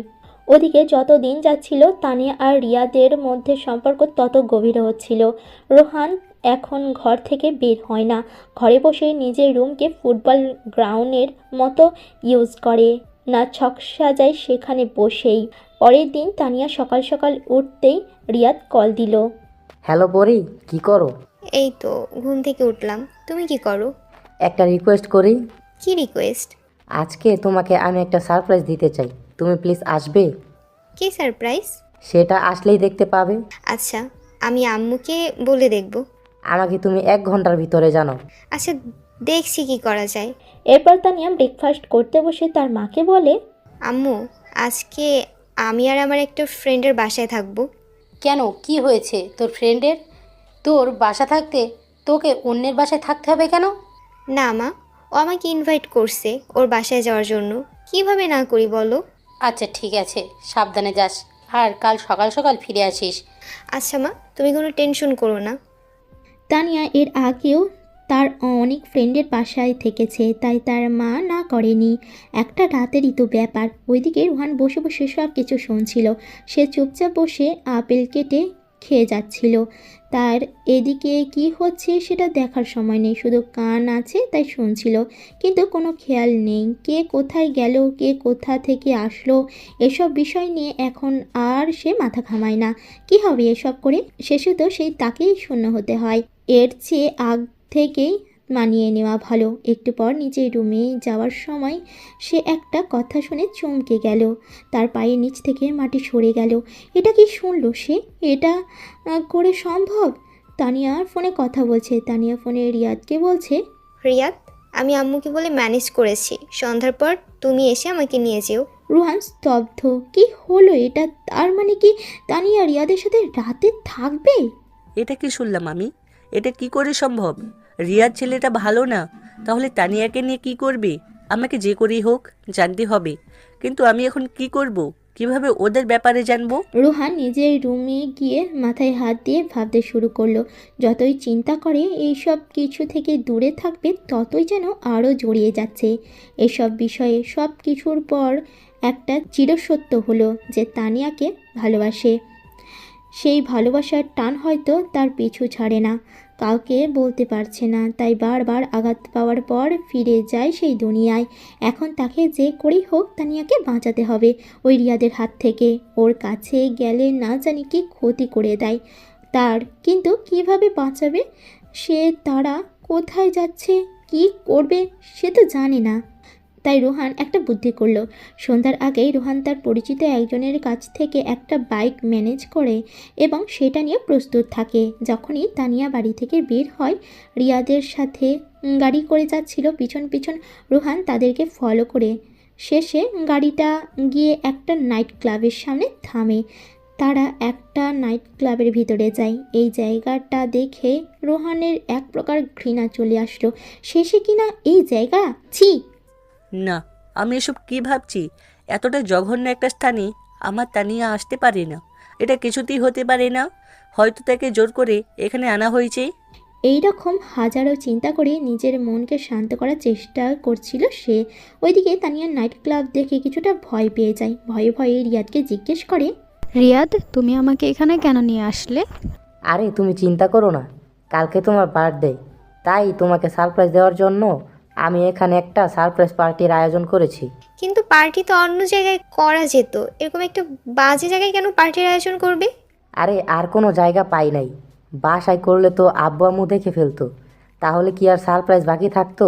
ওদিকে যত দিন যাচ্ছিল তানিয়া আর রিয়াদের মধ্যে সম্পর্ক তত গভীর হচ্ছিল। রোহান এখন ঘর থেকে বের হয় না, ঘরে বসে নিজের রুমকে ফুটবল গ্রাউন্ডের মতো ইউজ করে, না ছক সাজায় সেখানে বসেই। পরের দিন তানিয়া সকাল সকাল উঠতেই রিয়াদ কল দিল। হ্যালো পরি, কি করো? এই তো ঘুম থেকে উঠলাম, তুমি কি করো? একটা রিকোয়েস্ট করি। কি রিকোয়েস্ট? আজকে তোমাকে আমি একটা সারপ্রাইজ দিতে চাই, তুমি প্লিজ আসবে? কি সারপ্রাইজ? সেটা আসলেই দেখতে পাবে। আচ্ছা আমি আম্মুকে বলে দেখব। আমাকে তুমি 1 ঘন্টার ভিতরে জানো। আচ্ছা দেখছি কি করা যায়। এরপর তানিয়া ব্রেকফাস্ট করতে বসে তার মাকে বলে, আম্মু আজকে আমি আর আমার একটা ফ্রেন্ডের বাসায় থাকবো। কেন, কি হয়েছে তোর ফ্রেন্ডের? তোর বাসা থাকতে তোকে অন্যের বাসায় থাকতে হবে কেন? না মা, ও আমাকে ইনভাইট করছে ওর বাসায় যাওয়ার জন্য, কিভাবে না করি বলো? আচ্ছা ঠিক আছে, সাবধানে যাস, আর কাল সকাল সকাল ফিরে আসিস। আচ্ছা মা, তুমি কোনো টেনশন করো না। তানিয়া এর আগেও তার অনেক ফ্রেন্ডের বাসায় থেকেছে, তাই তার মা না করেনি। একটা রাতেরই তো ব্যাপার। ওইদিকে রোহান বসে বসে সব কিছু শুনছিল। সে চুপচাপ বসে আপেল কেটে খেয়ে যাচ্ছিল। তার এদিকে কি হচ্ছে সেটা দেখার সময় নেই, শুধু কান আছে তাই শুনছিল, কিন্তু কোনো খেয়াল নেই কে কোথায় গেল, কে কোথা থেকে আসলো। এসব বিষয় নিয়ে এখন আর সে মাথা ঘামায় না। কি হবে এসব করে? শেষে তো সেই তাকেই শূন্য হতে হয়। এর চেয়ে থেকেই মানিয়ে নেওয়া ভালো। একটু পর নিজের রুমে যাওয়ার সময় সে একটা কথা শুনে চমকে গেল। তার পায়ের নিচ থেকে মাটি সরে গেল। এটা কি শুনলো সে? এটা করে সম্ভব? তানিয়া ফোনে কথা বলছে। তানিয়া ফোনে রিয়াদকে বলছে, রিয়াদ, আমি আম্মুকে বলে ম্যানেজ করেছি, সন্ধ্যার পর তুমি এসে আমাকে নিয়ে যেও। রুহান স্তব্ধ। কি হলো এটা? তার মানে কি তানিয়া রিয়াদের সাথে রাতে থাকবে? এটা কি শুনলাম আমি? এটা কি করে সম্ভব? রিয়ার ছেলেটা ভালো না, তাহলে তানিয়াকে নিয়ে কি করবে? আমাকে যে করেই হোক জানতে হবে, কিন্তু আমি এখন কি করব? কিভাবে ওদের ব্যাপারে জানবো? রুহান নিজের রুমে গিয়ে মাথায় হাত দিয়ে ভাবতে শুরু করলো। যতই চিন্তা করে এইসব কিছু থেকে দূরে থাকবে, ততই যেন আরও জড়িয়ে যাচ্ছে এসব বিষয়ে। সব কিছুর পর একটা চিরসত্য হলো যে তানিয়াকে ভালোবাসে। সেই ভালোবাসার টান হয়তো তার পিছু ছাড়ে না, কাউকে বলতে পারছে না, তাই বারবার আঘাত পাওয়ার পর ফিরে যায় সেই দুনিয়ায়। এখন তাকে যে করেই হোক তানিয়াকে বাঁচাতে হবে ওই রিয়াদের হাত থেকে। ওর কাছে গেলে না জানি কি ক্ষতি করে দেয় তার, কিন্তু কিভাবে বাঁচাবে সে? তারা কোথায় যাচ্ছে, কি করবে সে তো জানে না। তাই রোহান একটা বুদ্ধি করলো। সন্ধ্যার আগেই রোহান তার পরিচিত একজনের কাছ থেকে একটা বাইক ম্যানেজ করে এবং সেটা নিয়ে প্রস্তুত থাকে। যখনই তানিয়া বাড়ি থেকে বের হয়, রিয়াদের সাথে গাড়ি করে যাচ্ছিল পিছন পিছন রোহান তাদেরকে ফলো করে। শেষে গাড়িটা গিয়ে একটা নাইট ক্লাবের সামনে থামে। তারা একটা নাইট ক্লাবের ভিতরে যায়। এই জায়গাটা দেখে রোহানের এক প্রকার ঘৃণা চলে আসলো। শেষে কিনা এই জায়গা, ছি! না, আমি এসব কি ভাবছি? এতটা জঘন্য একটা স্থানে আমার তানিয়া আসতে পারে না। এটা কিছুতেই হতে পারে না। হয়তো তাকে জোর করে এখানে আনা হয়েছে। এই রকম হাজারো চিন্তা করে নিজের মনকে শান্ত করার চেষ্টা করছিল সে। ওইদিকে তানিয়া নাইট ক্লাব দেখে কিছুটা ভয় পেয়ে যায়। ভয়ে ভয়ে রিয়াদকে জিজ্ঞেস করে, রিয়াদ, তুমি আমাকে এখানে কেন নিয়ে আসলে? আরে তুমি চিন্তা করো না, কালকে তোমার বার্থডে, তাই তোমাকে সারপ্রাইজ দেওয়ার জন্য আমি এখানে একটা সারপ্রাইজ পার্টির আয়োজন করেছি। কিন্তু পার্টি তো অন্য জায়গায় করা যেত, এরকম একটা বাজে জায়গায় কেন পার্টির আয়োজন করবে? আরে আর কোনো জায়গা পাই নাই, বাসায় করলে তো আব্বু আম্মু দেখে ফেলতো, তাহলে কি আর সারপ্রাইজ বাকি থাকতো?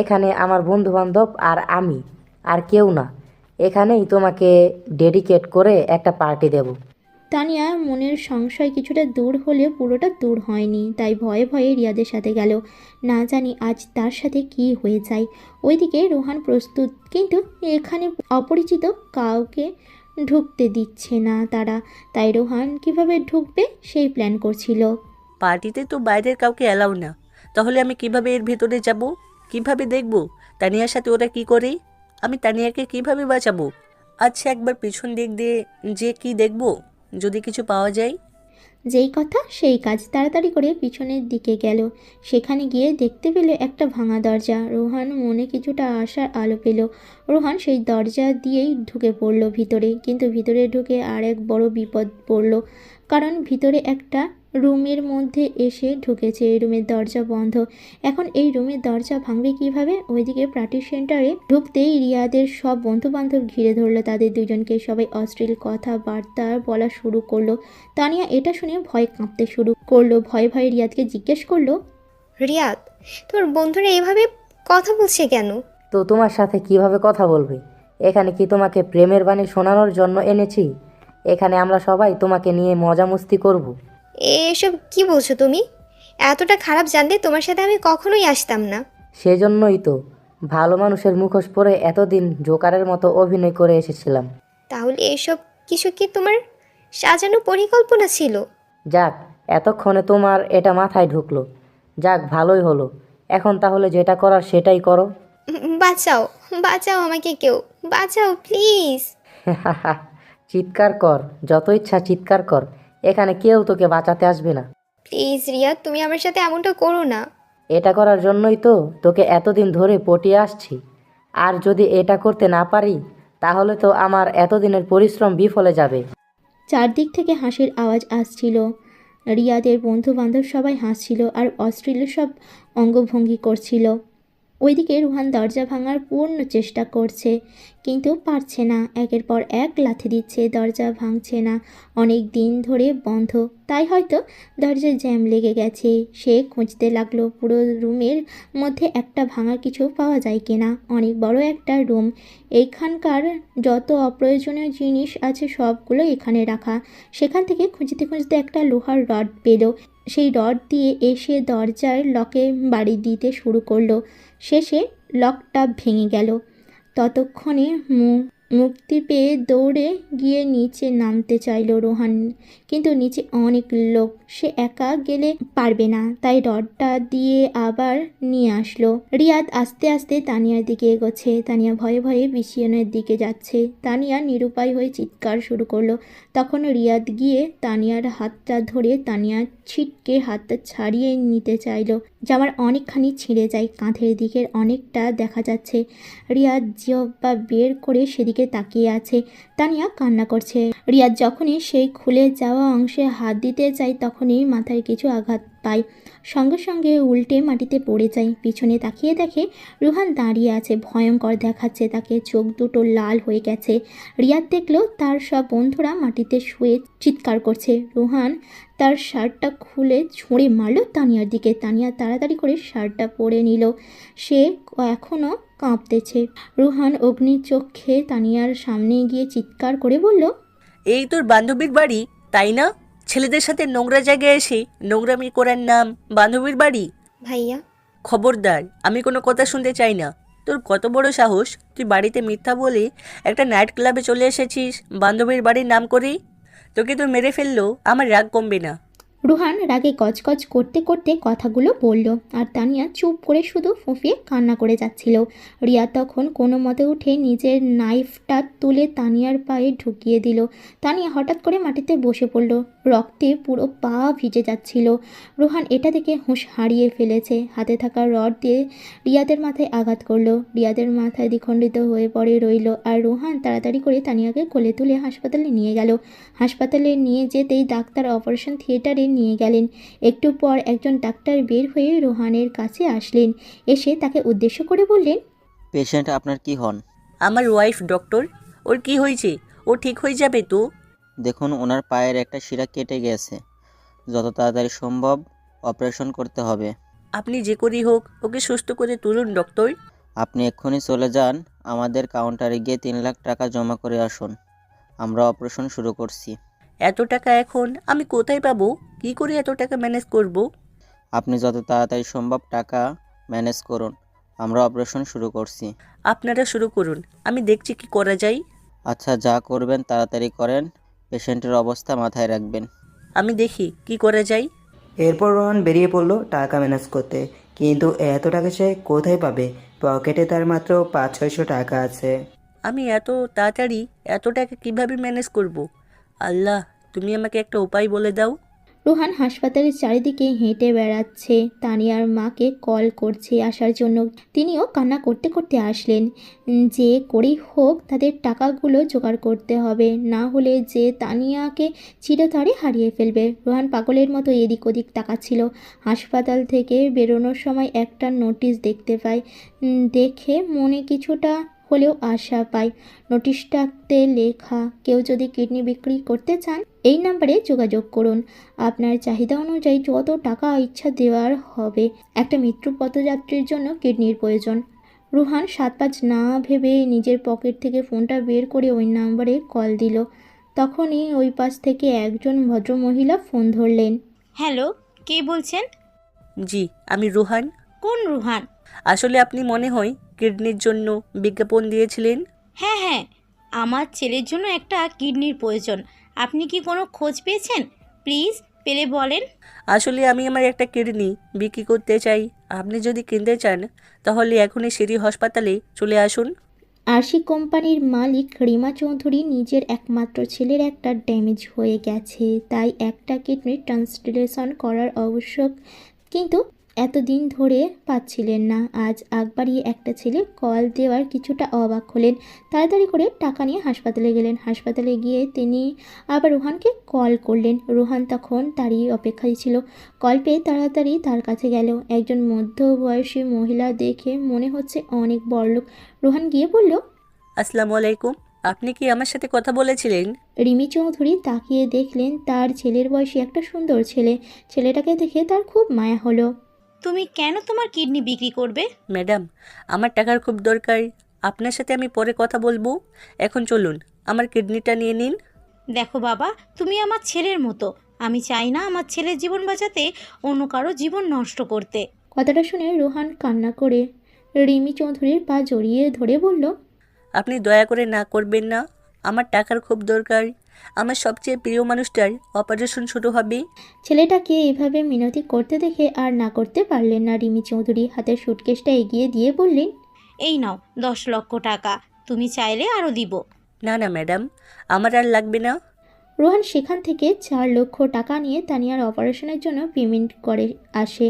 এখানে আমার বন্ধু বান্ধব আর আমি, আর কেউ না। এখানেই তোমাকে ডেডিকেট করে একটা পার্টি দেব। তানিয়ার মনের সংশয় কিছুটা দূর হলেও পুরোটা দূর হয়নি। তাই ভয়ে ভয়ে রিয়াদের সাথে গেল। না জানি আজ তার সাথে কি হয়ে যায়। ওইদিকে রোহান প্রস্তুত, কিন্তু এখানে অপরিচিত কাউকে ঢুকতে দিচ্ছে না তারা। তাই রোহান কিভাবে ঢুকবে সেই প্ল্যান করছিল। পার্টিতে তো বাইরের কাউকে অ্যালাউ না, তাহলে আমি কিভাবে এর ভেতরে যাব? কিভাবে দেখব তানিয়ার সাথে ওরা কি করে? আমি তানিয়াকে কিভাবে বাঁচাবো? আচ্ছা, একবার পিছন দিক দিয়ে যে কি দেখব, যদি কিছু পাওয়া যায়। যেই কথা সেই কাজ। তাড়াতাড়ি করে পিছনের দিকে গেল। সেখানে গিয়ে দেখতে পেল একটা ভাঙা দরজা। রোহান মনে কিছুটা আশার আলো পেল। রোহান সেই দরজা দিয়েই ঢুকে পড়ল ভিতরে। কিন্তু ভিতরে ঢুকে আর এক বড় বিপদ পড়ল, কারণ ভিতরে একটা রুমের মধ্যে এসে ঢুকেছে। এই রুমের দরজা বন্ধ। এখন এই রুমের দরজা ভাঙবে কিভাবে? ওইদিকে পার্টি সেন্টারে ঢুকতেই রিয়াদের সব বন্ধু বান্ধব ঘিরে ধরলো তাদের দুজনকে। সবাই অশ্লীল কথাবার্তা বলা শুরু করলো। তানিয়া এটা শুনে ভয় কাঁপতে শুরু করলো। ভয়ে ভয়ে রিয়াদকে জিজ্ঞেস করলো, রিয়াদ, তোর বন্ধুরা এভাবে কথা বলছে কেন? তো তোমার সাথে কিভাবে কথা বলবে? এখানে কি তোমাকে প্রেমের বাণী শোনানোর জন্য এনেছি? এখানে আমরা সবাই তোমাকে নিয়ে মজা মস্তি করব। এসব কি বলছো তুমি? এতটা খারাপ জানলে তোমার সাথে আমি কখনোই আসতাম না। সেজন্যই তো ভালো মানুষের মুখোশ পরে এতদিন জোকারের মতো অভিনয় করে এসেছিলাম। তাহলে এসব কিছু কি তোমার সাজানো পরিকল্পনা ছিল? যাক, এতক্ষণে তোমার এটা মাথায় ঢুকলো। যাক, ভালোই হলো। এখন তাহলে যেটা করার সেটাই করো। বাঁচাও, বাঁচাও আমাকে, কেউ বাঁচাও প্লিজ। চিৎকার কর, যত ইচ্ছা চিৎকার কর, এখানে কেউ তোকে বাঁচাতে আসবে না। প্লিজ রিয়া, তুমি আমার সাথে এমনটা করো না। এটা করার জন্যই তো তোকে এতদিন ধরে পটিয়ে আসছি। আর যদি এটা করতে না পারি, তাহলে তো আমার এতদিনের পরিশ্রম বিফলে যাবে। চারদিক থেকে হাসির আওয়াজ আসছিল। রিয়াদের বন্ধু বান্ধব সবাই হাসছিল আর অশ্লীল সব অঙ্গভঙ্গি করছিল। ওইদিকে রুহান দরজা ভাঙার পূর্ণ চেষ্টা করছে, কিন্তু পারছে না। একের পর এক লাথি দিচ্ছে, দরজা ভাঙছে না। অনেক দিন ধরে বন্ধ, তাই হয়তো দরজায় জ্যাম লেগে গেছে। সে খুঁজতে লাগলো পুরো রুমের মধ্যে একটা ভাঙা কিছু পাওয়া যায় কিনা। অনেক বড় একটা রুম, এইখানকার যত অপ্রয়োজনীয় জিনিস আছে সবগুলো এখানে রাখা। সেখান থেকে খুঁজতে খুঁজতে একটা লোহার রড পেল। সেই রড দিয়ে এসে দরজার লকে বাড়ি দিতে শুরু করলো। শেষে লকটা ভেঙে গেল। ততক্ষণে মুক্তি পেয়ে দৌড়ে গিয়ে নিচে নামতে চাইল রোহান, কিন্তু নিচে অনেক লোক, সে একা গেলে পারবে না, তাই রডটা দিয়ে আবার নিয়ে আসলো। রিয়াদ আস্তে আস্তে তানিয়ার দিকে এগোচ্ছে। তানিয়া ভয়ে ভয়ে বিছানার দিকে যাচ্ছে। তানিয়া নিরুপায় হয়ে চিৎকার শুরু করলো। তখন রিয়াদ গিয়ে তানিয়ার হাতটা ধরে তানিয়ার ছিটকে হাতটা ছাড়িয়ে নিতে চাইল। জামার অনেকখানি ছিঁড়ে যায়, কাঁধের দিকের অনেকটা দেখা যাচ্ছে। রিয়াদ জিহ্বা বের করে সেদিকে তাকিয়ে আছে। তানিয়া কান্না করছে। রিয়াদ যখনই সেই খুলে যাওয়া অংশে হাত দিতে যায় তখনই মাথায় কিছু আঘাত পায়, সঙ্গে সঙ্গে উল্টে মাটিতে পড়ে যায়। পিছনে তাকিয়ে দেখে রুহান দাঁড়িয়ে আছে। ভয়ঙ্কর দেখাচ্ছে তাকে, চোখ দুটো লাল হয়ে গেছে। রিয়াদ দেখলো তার সব বন্ধুরা মাটিতে শুয়ে চিৎকার করছে। রুহান তার শার্টটা খুলে ছুঁড়ে মারল তানিয়ার দিকে। তানিয়া তাড়াতাড়ি করে শার্টটা পরে নিল। সে এখনও কাঁপতেছে। রুহান অগ্নিচক্ষে তানিয়ার সামনে গিয়ে চিৎকার করে বলল, এই তোর বান্ধবীর বাড়ি, তাই না? ছেলেদের সাথে নোংরা জায়গায় এসে নোংরামি করার নাম বান্ধবীর বাড়ি? ভাইয়া, খবরদার, আমি কোনো কথা শুনতে চাই না। তোর কত বড় সাহস, তুই বাড়িতে মিথ্যা বলে একটা নাইট ক্লাবে চলে এসেছিস বান্ধবীর বাড়ির নাম করেই? তোকে তো মেরে ফেললো, আমার রাগ কমবে না। রুহান রাগে গজগজ করতে করতে কথাগুলো বলল, আর তানিয়া চুপ করে শুধু ফুঁফিয়ে কান্না করে যাচ্ছিল। রিয়া তখন কোনো মতে উঠে নিজের নাইফটা তুলে তানিয়ার পায়ে ঢুকিয়ে দিল। তানিয়া হঠাৎ করে মাটিতে বসে পড়ল, রক্তে পুরো পা ভিজে যাচ্ছিল। রুহান এটা দেখে হুঁশ হারিয়ে ফেলেছে। হাতে থাকা রড দিয়ে রিয়াদের মাথায় আঘাত করলো। রিয়াদের মাথায় দ্বিখণ্ডিত হয়ে পড়ে রইল, আর রুহান তাড়াতাড়ি করে তানিয়াকে কোলে তুলে হাসপাতালে নিয়ে গেল। হাসপাতালে নিয়ে যেতেই ডাক্তার অপারেশন থিয়েটারে নিয়ে গেলেন। একটু পর একজন ডাক্তার বের হয়ে রোহানের কাছে আসলেন। এসে তাকে উদ্দেশ্য করে বললেন, পেশেন্ট আপনার কি হন? আমার ওয়াইফ ডক্টর। ওর কি হয়েছে? ও ঠিক হয়ে যাবে তো? দেখুন, ওনার পায়ের একটা শিরা কেটে গেছে, যত তাড়াতাড়ি সম্ভব অপারেশন করতে হবে। আপনি যে করেই হোক ওকে সুস্থ করে তুলুন ডক্টর। আপনি এক্ষুনি চলে যান, আমাদের কাউন্টারে গিয়ে 3 লাখ টাকা জমা করে আসুন। আমরা অপারেশন শুরু করছি। এত টাকা এখন আমি কোথায় পাবো? কি করে এত টাকা ম্যানেজ করব? আপনি যত তাড়াতাড়ি সম্ভব টাকা ম্যানেজ করুন, আমরা অপারেশন শুরু করছি। আপনারা শুরু করুন, আমি দেখছি কি করা যায়। আচ্ছা, যা করবেন তাড়াতাড়ি করেন, পেশেন্টের অবস্থা মাথায় রাখবেন। আমি দেখি কি করা যায়। এরপর রোহন বেরিয়ে পড়লো টাকা ম্যানেজ করতে, কিন্তু এত টাকা সে কোথায় পাবে? পকেটে তার মাত্র 500-600 টাকা আছে। আমি এত তাড়াতাড়ি এত টাকা কিভাবে ম্যানেজ করব? আল্লাহ, তুমি আমাকে একটা উপায় বলে দাও। রুহান হাসপাতালের চারিদিকে হেঁটে বেড়াচ্ছে, তানিয়ার মাকে কল করছে আসার জন্য। তিনিও কান্না করতে করতে আসলেন। যে করেই হোক তাদের টাকাগুলো জোগাড় করতে হবে, না হলে যে তানিয়াকে চিরতরে হারিয়ে ফেলবে। রুহান পাগলের মতো এদিক ওদিক তাকাচ্ছিল। হাসপাতাল থেকে বেরোনোর সময় একটা নোটিশ দেখতে পায়। দেখে মনে কিছুটা হলেও আশা পায়। নোটিশটাতে লেখা, কেউ যদি কিডনি বিক্রি করতে চান এই নাম্বারে যোগাযোগ করুন। আপনার চাহিদা অনুযায়ী যত টাকা ইচ্ছা দেওয়ার হবে। একটা মৃত্যু পথযাত্রীর জন্য কিডনির প্রয়োজন। রুহান 7-5 না ভেবে নিজের পকেট থেকে ফোনটা বের করে ওই নাম্বারে কল দিল। তখনই ওই পাশ থেকে একজন ভদ্রমহিলা ফোন ধরলেন। হ্যালো, কে বলছেন? জি, আমি রুহান। কোন রুহান? আসলে আপনি মনে হয় কিডনির জন্য বিজ্ঞাপন দিয়েছিলেন। হ্যাঁ হ্যাঁ, আমার ছেলের জন্য একটা কিডনির প্রয়োজন। আপনি কি কোনো খোঁজ পেয়েছেন? প্লিজ পেলে বলেন। আসলে আমি আমার একটা কিডনি বিক্রি করতে চাই। আপনি যদি কিনতে চান তাহলে এখনই সিরি হাসপাতালে চলে আসুন। আরশি কোম্পানির মালিক রিমা চৌধুরী নিজের একমাত্র ছেলের একটা ড্যামেজ হয়ে গেছে, তাই একটা কিডনি ট্রান্সপ্লান্টেশন করার আবশ্যক। কিন্তু এতদিন ধরে পাচ্ছিলেন না। আজ আগ বাড়িয়ে একটা ছেলে কল দেওয়ার কিছুটা অবাক হলেন। তাড়াতাড়ি করে টাকা নিয়ে হাসপাতালে গেলেন। হাসপাতালে গিয়ে তিনি আবার রোহানকে কল করলেন। রোহান তখন তারই অপেক্ষায় ছিল। কল পেয়ে তাড়াতাড়ি তার কাছে গেল। একজন মধ্যবয়সী মহিলা দেখে মনে হচ্ছে অনেক বড়লোক। রোহান গিয়ে বলল, আসসালামু আলাইকুম, আপনি কি আমার সাথে কথা বলেছিলেন? রিমি চৌধুরী তাকিয়ে দেখলেন তার ছেলের বয়সী একটা সুন্দর ছেলে। ছেলেটাকে দেখে তার খুব মায়া হলো। তুমি কেন তোমার কিডনি বিক্রি করবে? ম্যাডাম, আমার টাকার খুব দরকার। আপনার সাথে আমি পরে কথা বলবো। এখন চলুন, আমার কিডনিটা নিয়ে নিন। দেখো বাবা, তুমি আমার ছেলের মতো। আমি চাই না আমার ছেলের জীবন বাঁচাতে অন্য কারো জীবন নষ্ট করতে। কথাটা শুনে রোহান কান্না করে রিমি চৌধুরীর পা জড়িয়ে ধরে বলল, আপনি দয়া করে না করবেন না। আমার টাকার খুব দরকার। আমার সবচেয়ে প্রিয় মানুষটার অপারেশন শুরু হবে। ছেলেটাকে এভাবে মিনতি করতে দেখে আর না করতে পারলেন না। রিমি চৌধুরী হাতের সুটকেসটা এগিয়ে দিয়ে বললেন, এই নাও 10 লক্ষ টাকা, তুমি চাইলে আরও দিব। না না ম্যাডাম, আমার আর লাগবে না। রোহান সেখান থেকে 4 লক্ষ টাকা নিয়ে তানিয়ার অপারেশনের জন্য পেমেন্ট করে আসে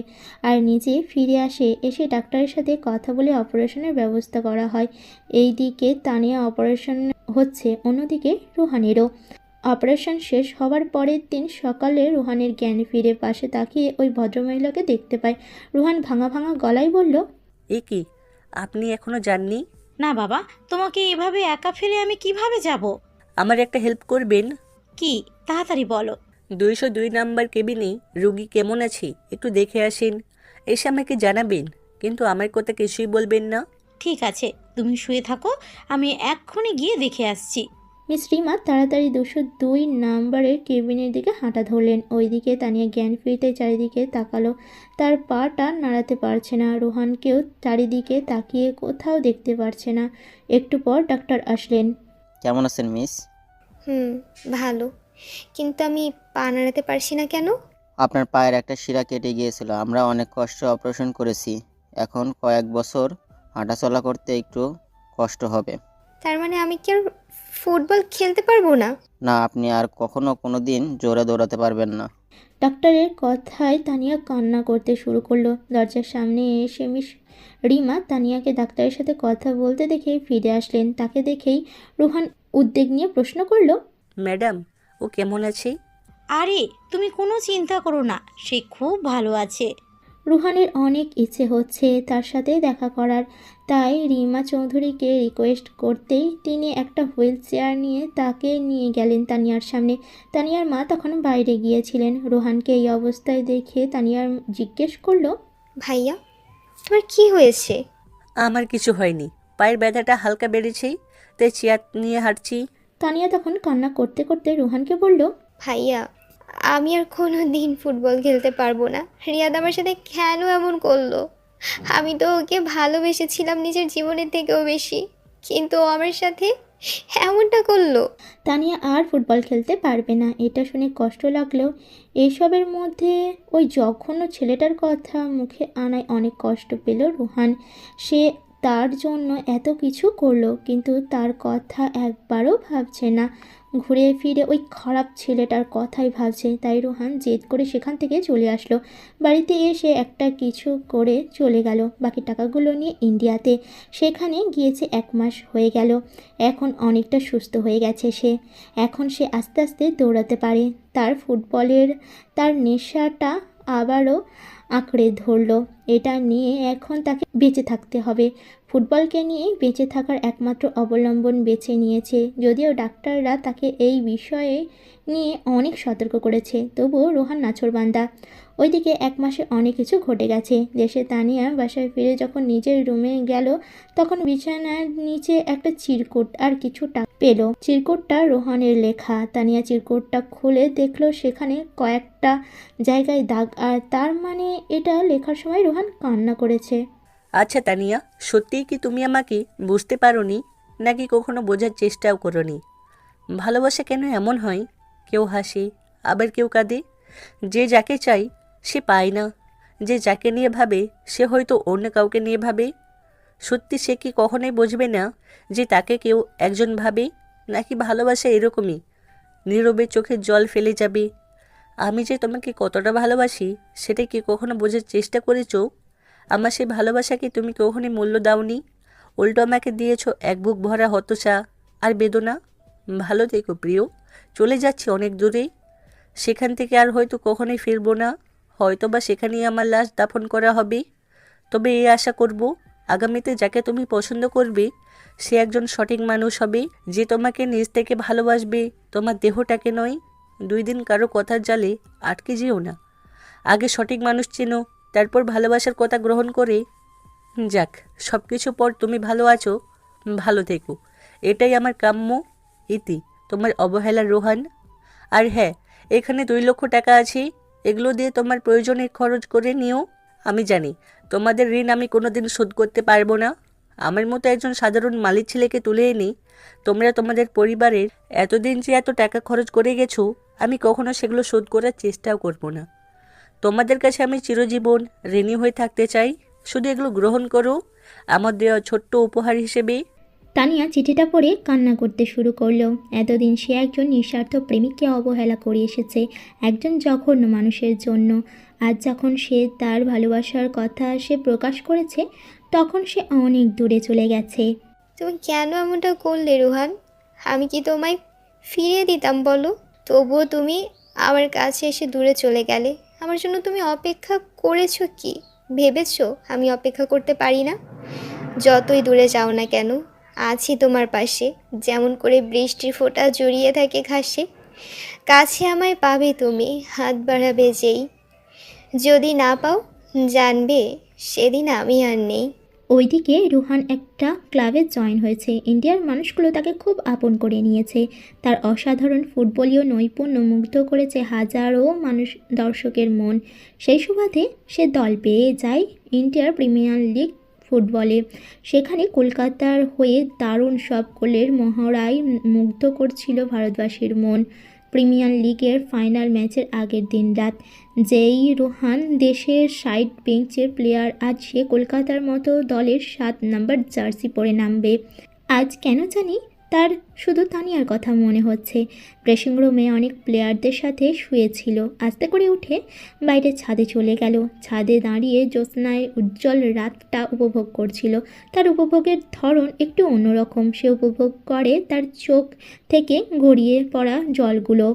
আর নিজে ফিরে আসে। এসে ডাক্তারের সাথে কথা বলে অপারেশনের ব্যবস্থা করা হয়। এই দিকে তানিয়া অপারেশন হচ্ছে, অন্যদিকে রোহানেরও। অপারেশন শেষ হওয়ার পরের দিন সকালে রোহানের জ্ঞান ফিরে পাশে তাকিয়ে ওই ভদ্রমহিলাকে দেখতে পায়। রোহান ভাঙা ভাঙা গলায় বলল, এ কি, আপনি এখনো যাননি? না বাবা, তোমাকে এভাবে একা ফেলে আমি কিভাবে যাব? আমার একটা হেল্প করবেন? কি, তাড়াতাড়ি বলো। 202 নাম্বার কেবিনে রুগী কেমন আছে একটু দেখে আসেন। এসে আমাকে জানাবেন, কিন্তু আমার কথা কিছুই বলবেন না। ঠিক আছে, তুমি শুয়ে থাকো, আমি এক্ষুনি গিয়ে দেখে আসছি। মিস রিমা তাড়াতাড়ি 202 নাম্বারের কেবিনের দিকে হাঁটা ধরলেন। ওইদিকে তানিয়া জ্ঞান ফিরতে চারিদিকে তাকালো। তার পাটা নাড়াতে পারছে না। রোহানকেও চারিদিকে তাকিয়ে কোথাও দেখতে পারছে না। একটু পর ডাক্তার আসলেন। কেমন আছেন মিস? ভালো, কিন্তু আমি পা নাড়াতে পারছি না কেন? আপনার পায়ের একটা শিরা কেটে গিয়েছিল, আমরা অনেক কষ্টে অপারেশন করেছি। এখন কয়েক বছর হাঁটাচলা করতে একটু কষ্ট হবে। তার মানে আমি কি আর ফুটবল খেলতে পারবো না? না, আপনি আর কখনো কোনো দিন জোরে দৌড়াতে পারবেন না। ডাক্তারের কথায় তানিয়া কান্না করতে শুরু করলো। দরজার সামনে এসে মিস রিমা তানিয়াকে ডাক্তারের সাথে কথা বলতে দেখে ফিরে আসলেন। তাকে দেখেই রোহান উদ্বেগ নিয়ে প্রশ্ন করলো, ম্যাডাম, ও কেমন আছে? আরে তুমি কোনো চিন্তা করো না, সে খুব ভালো আছে। রুহানের অনেক ইচ্ছে হচ্ছে তার সাথে দেখা করার। তাই রিমা চৌধুরীকে রিকোয়েস্ট করতেই তিনি একটা হুইল চেয়ার নিয়ে তাকে নিয়ে গেলেন তানিয়ার সামনে। তানিয়ার মা তখন বাইরে গিয়েছিলেন। রোহানকে এই অবস্থায় দেখে তানিয়ার জিজ্ঞেস করলো, ভাইয়া, তোমার কি হয়েছে? আমার কিছু হয়নি, পায়ের ব্যথাটা হালকা বেড়েছে, তাই চেয়ার নিয়ে হাঁটছি। তানিয়া তখন কান্না করতে করতে রোহানকে বলল, ভাইয়া, আমি আর কোনো দিন ফুটবল খেলতে পারবো না। রিয়াদ আমার সাথে কেন এমন করলো? আমি তো ওকে ভালোবেসেছিলাম নিজের জীবনের থেকেও বেশি, কিন্তু ও আমার সাথে এমনটা করলো। তানিয়া আর ফুটবল খেলতে পারবে না। এটা শুনে কষ্ট লাগলেও এইসবের মধ্যে ওই জঘন্য ছেলেটার কথা মুখে আনায় অনেক কষ্ট পেল রোহান। সে তার জন্য এত কিছু করলো, কিন্তু তার কথা একবারও ভাবছে না। ঘুরে ফিরে ওই খারাপ ছেলেটার কথাই ভাবছে। তাই রোহান জেদ করে সেখান থেকে চলে আসলো। বাড়িতে এসে একটা কিছু করে চলে গেল বাকি টাকাগুলো নিয়ে ইন্ডিয়াতে। সেখানে গিয়েছে 1 মাস হয়ে গেল। এখন অনেকটা সুস্থ হয়ে গেছে সে। এখন সে আস্তে আস্তে দৌড়াতে পারে। তার ফুটবলের তার নেশাটা আবারও আঁকড়ে ধরল। এটা নিয়ে এখন তাকে বেঁচে থাকতে হবে। ফুটবলকে নিয়ে বেঁচে থাকার একমাত্র অবলম্বন বেছে নিয়েছে। যদিও ডাক্তাররা তাকে এই বিষয়ে নিয়ে অনেক সতর্ক করেছে, তবুও রোহান নাছোড়বান্দা। ওইদিকে 1 মাসে অনেক কিছু ঘটে গেছে দেশে। তানিয়া বাসায় ফিরে যখন নিজের রুমে গেল, তখন বিছানার নিচে একটা চিরকুট আর কিছু টাকা পেল। চিরকুটটা রোহানের লেখা। তানিয়া চিরকুটটা খুলে দেখলো সেখানে কয়েকটা জায়গায় দাগ, আর তার মানে এটা লেখার সময় রোহান কান্না করেছে। আচ্ছা তানিয়া, সত্যিই কি তুমি আমাকে বুঝতে পারোনি, নাকি কখনো বোঝার চেষ্টাও করোনি? ভালোবাসা কেন এমন হয়, কেউ হাসে আবার কেউ কাঁদে। যে যাকে চাই সে পায় না, যে যাকে নিয়ে ভাবে সে হয়তো অন্য কাউকে নিয়ে ভাবে। সত্যি সে কি কখনোই বুঝবে না যে তাকে কেউ একজন ভাবে? নাকি ভালোবাসা এরকমই নীরবে চোখে জল ফেলে যাবে? আমি যে তোমাকে কতটা ভালোবাসি সেটা কি কখনো বোঝার চেষ্টা করেছো? আমার সেই ভালোবাসাকে তুমি কখনোই মূল্য দাওনি, উল্টো আমাকে দিয়েছো এক বুক ভরা হতাশা আর বেদনা। ভালো থেকো প্রিয়, চলে যাচ্ছি অনেক দূরে, সেখান থেকে আর হয়তো কখনোই ফিরবো না, হয়তো বা সেখানেই আমার লাশ দাফন করা হবে। তবে এই আশা করব আগামীতে যাকে তুমি পছন্দ করবে সে একজন সঠিক মানুষ হবে, যে তোমাকে নিজ থেকে ভালোবাসবে, তোমার দেহটাকে নয়। 2 দিন কারো কথার জালে আটকে যেও না, আগে সঠিক মানুষ চেনো, তারপর ভালোবাসার কথা গ্রহণ করে। যাক, সব কিছু পর তুমি ভালো আছো, ভালো থেকো, এটাই আমার কাম্য। ইতি, তোমার অবহেলা রোহান। আর হ্যাঁ, এখানে 2 লক্ষ টাকা আছে, এগুলো দিয়ে তোমার প্রয়োজনে খরচ করে নিও। আমি জানি তোমাদের ঋণ আমি কোনোদিন শোধ করতে পারবো না। আমার মতো একজন সাধারণ মালিক ছেলেকে তুলে এনে তোমরা তোমাদের পরিবারের এতদিন যে এত টাকা খরচ করে গেছো, আমি কখনো সেগুলো শোধ করার চেষ্টাও করব না। তোমাদের কাছে আমি চিরজীবন ঋণী হয়ে থাকতে চাই, শুধু এগুলো গ্রহণ করো আমার দেওয়া ছোট্ট উপহার হিসেবে। তানিয়া চিঠিটা পড়ে কান্না করতে শুরু করলো। এতদিন সে একজন নিঃস্বার্থ প্রেমিককে অবহেলা করে এসেছে, একজন জঘন্য মানুষের জন্য। আজ যখন সে তার ভালোবাসার কথা সে প্রকাশ করেছে, তখন সে অনেক দূরে চলে গেছে। তুমি কেন এমনটা করলে রোহান? আমি কি তোমায় ফিরিয়ে দিতাম বলো? তবুও তুমি আমার কাছে এসে দূরে চলে গেলে। আমার জন্য তুমি অপেক্ষা করেছো কি? ভেবেছো আমি অপেক্ষা করতে পারি না? যতই দূরে যাও না কেন, আছি তোমার পাশে, যেমন করে বৃষ্টির ফোঁটা জড়িয়ে থাকে ঘাসে। কাছে আমায় পাবে তুমি, হাত বাড়াবে যেই। যদি না পাও, জানবে সেদিন আমি আর নেই। ওইদিকে রুহান একটা ক্লাবে জয়েন হয়েছে। ইন্ডিয়ার মানুষগুলো তাকে খুব আপন করে নিয়েছে। তার অসাধারণ ফুটবলীয় নৈপুণ্য মুগ্ধ করেছে হাজারো দর্শকের মন। সেই সুবাদে সে দল পেয়ে যায় ইন্ডিয়ার প্রিমিয়ার লিগ ফুটবলে। সেখানে কলকাতার হয়ে দারুণ সব গোলের মহড়ায় মুগ্ধ করছিল ভারতবাসীর মন। প্রিমিয়ার লিগের ফাইনাল ম্যাচের আগের দিন রাত, যেই রোহান দেশের সাইড বেঞ্চের প্লেয়ার, আজ সে কলকাতার মতো দলের 7 নম্বর জার্সি পরে নামবে। আজ কেন জানি তার শুধু তানিয়ার কথা মনে হচ্ছে। ড্রেসিং রুমে অনেক প্লেয়ারদের সাথে শুয়েছিল। আস্তে করে উঠে বাইরে ছাদে চলে গেল। ছাদে দাঁড়িয়ে জ্যোৎস্নায় উজ্জ্বল রাতটা উপভোগ করছিল। তার উপভোগের ধরন একটু অন্যরকম। সে উপভোগ করে তার চোখ থেকে গড়িয়ে পড়া জলগুলো।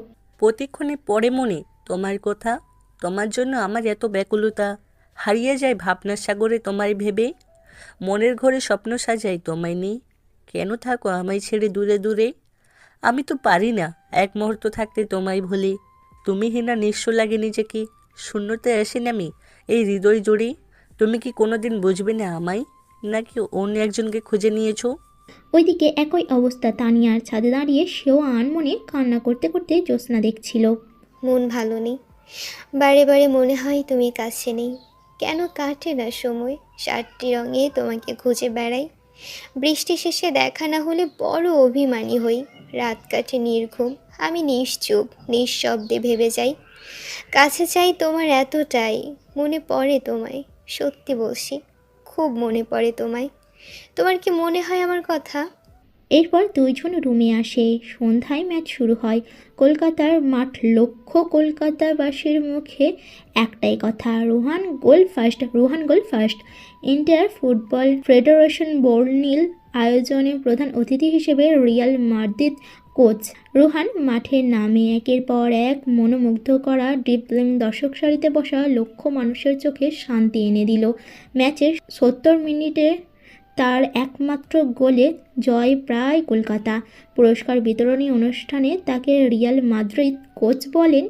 প্রতিক্ষণে পড়ে মনে তোমার কথা, তোমার জন্য আমার এত ব্যাকুলতা, হারিয়ে যায় ভাবনার সাগরে তোমায় ভেবে। মনের ঘরে স্বপ্ন সাজাই তোমায় নিয়ে, কেন থাকো আমায় ছেড়ে দূরে দূরে? আমি তো পারি না এক মুহূর্ত থাকতে তোমায় ভুলে। তুমি হিনা নিঃস্ব লাগে নিজেকে, শূন্যতায় আসি আমি এই হৃদয় জুড়ে। তুমি কি কোনোদিন বুঝবে না আমায়, নাকি অন্য একজনকে খুঁজে নিয়েছো? ওইদিকে একই অবস্থা তানিয়ার। ছাদে দাঁড়িয়ে সেও আনমনে কান্না করতে করতে জ্যোৎস্না দেখছিল। মন ভালো নেই, বারে বারে মনে হয় তুমি কাছে নেই। কেন কাটে না সময়? 7টি রঙে তোমাকে খুঁজে বেড়াই। বৃষ্টি শেষে দেখা না হলে বড় অভিমানী হই। রাত কাটে নির্ঘুম, আমি নিশ্চুপ নিঃশব্দে ভেবে যাই। কাছে চাই তোমার এতটাই, মনে পড়ে তোমায়, সত্যি বলছি খুব মনে পড়ে তোমায়। তোমার কি মনে হয় আমার কথা? এরপর দুইজন রুমে আসে। সন্ধ্যায় ম্যাচ শুরু হয়। কলকাতার মাঠ লক্ষ কলকাতাবাসীর মুখে একটাই কথা, রোহান গোল ফার্স্ট, রোহান গোল ফার্স্ট। ইন্ডিয়ার ফুটবল ফেডারেশন বর্ণিল আয়োজনে প্রধান অতিথি হিসেবে রিয়াল মাদ্রিদ কোচ রোহান মাঠে নামে একের পর এক মনোমুগ্ধ করা ড্রিবলিং দর্শক সারিতে বসা লক্ষ মানুষের চোখে শান্তি এনে দিল। ম্যাচের 70 মিনিটে তার একমাত্র গোলে জয় প্রায় কলকাতা। পুরস্কার বিতরণী অনুষ্ঠানে তাকে রিয়াল মাদ্রিদ কোচ বলেন,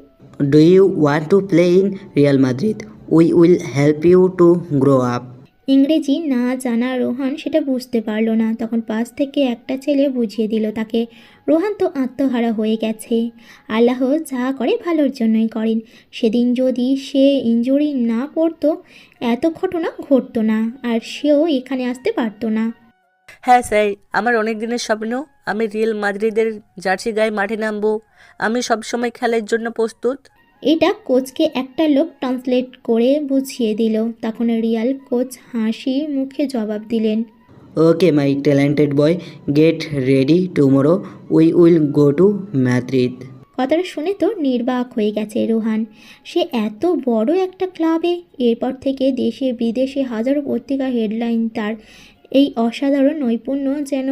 do you want to play in Real Madrid? We will help you to grow up. ইংরেজি না জানা রোহান সেটা বুঝতে পারল না। তখন পাশ থেকে একটা ছেলে বুঝিয়ে দিল তাকে। রোহান তো আত্মহারা হয়ে গেছে। আল্লাহ যা করে ভালোর জন্যই করেন। সেদিন যদি সে ইনজুরি না পড়তো, এত ঘটনা ঘটতো না, আর সেও এখানে আসতে পারতো না। হ্যাঁ স্যার, আমার অনেক দিনের স্বপ্ন আমি রিয়াল মাদ্রিদের জার্সি গায়ে মাঠে নামবো। আমি সবসময় খেলার জন্য প্রস্তুত। এটা কোচকে একটা লোক ট্রান্সলেট করে বুঝিয়ে দিল। তখন রিয়াল কোচ হাসি মুখে জবাব দিলেন, okay my talented boy, get ready, tomorrow we will go to Madrid. কথাটা শুনে তো নির্বাক হয়ে গেছে রোহান। সে এত বড় একটা ক্লাবে, এরপর থেকে দেশে বিদেশে হাজারো পত্রিকা হেডলাইন তার। এই অসাধারণ নৈপুণ্য যেন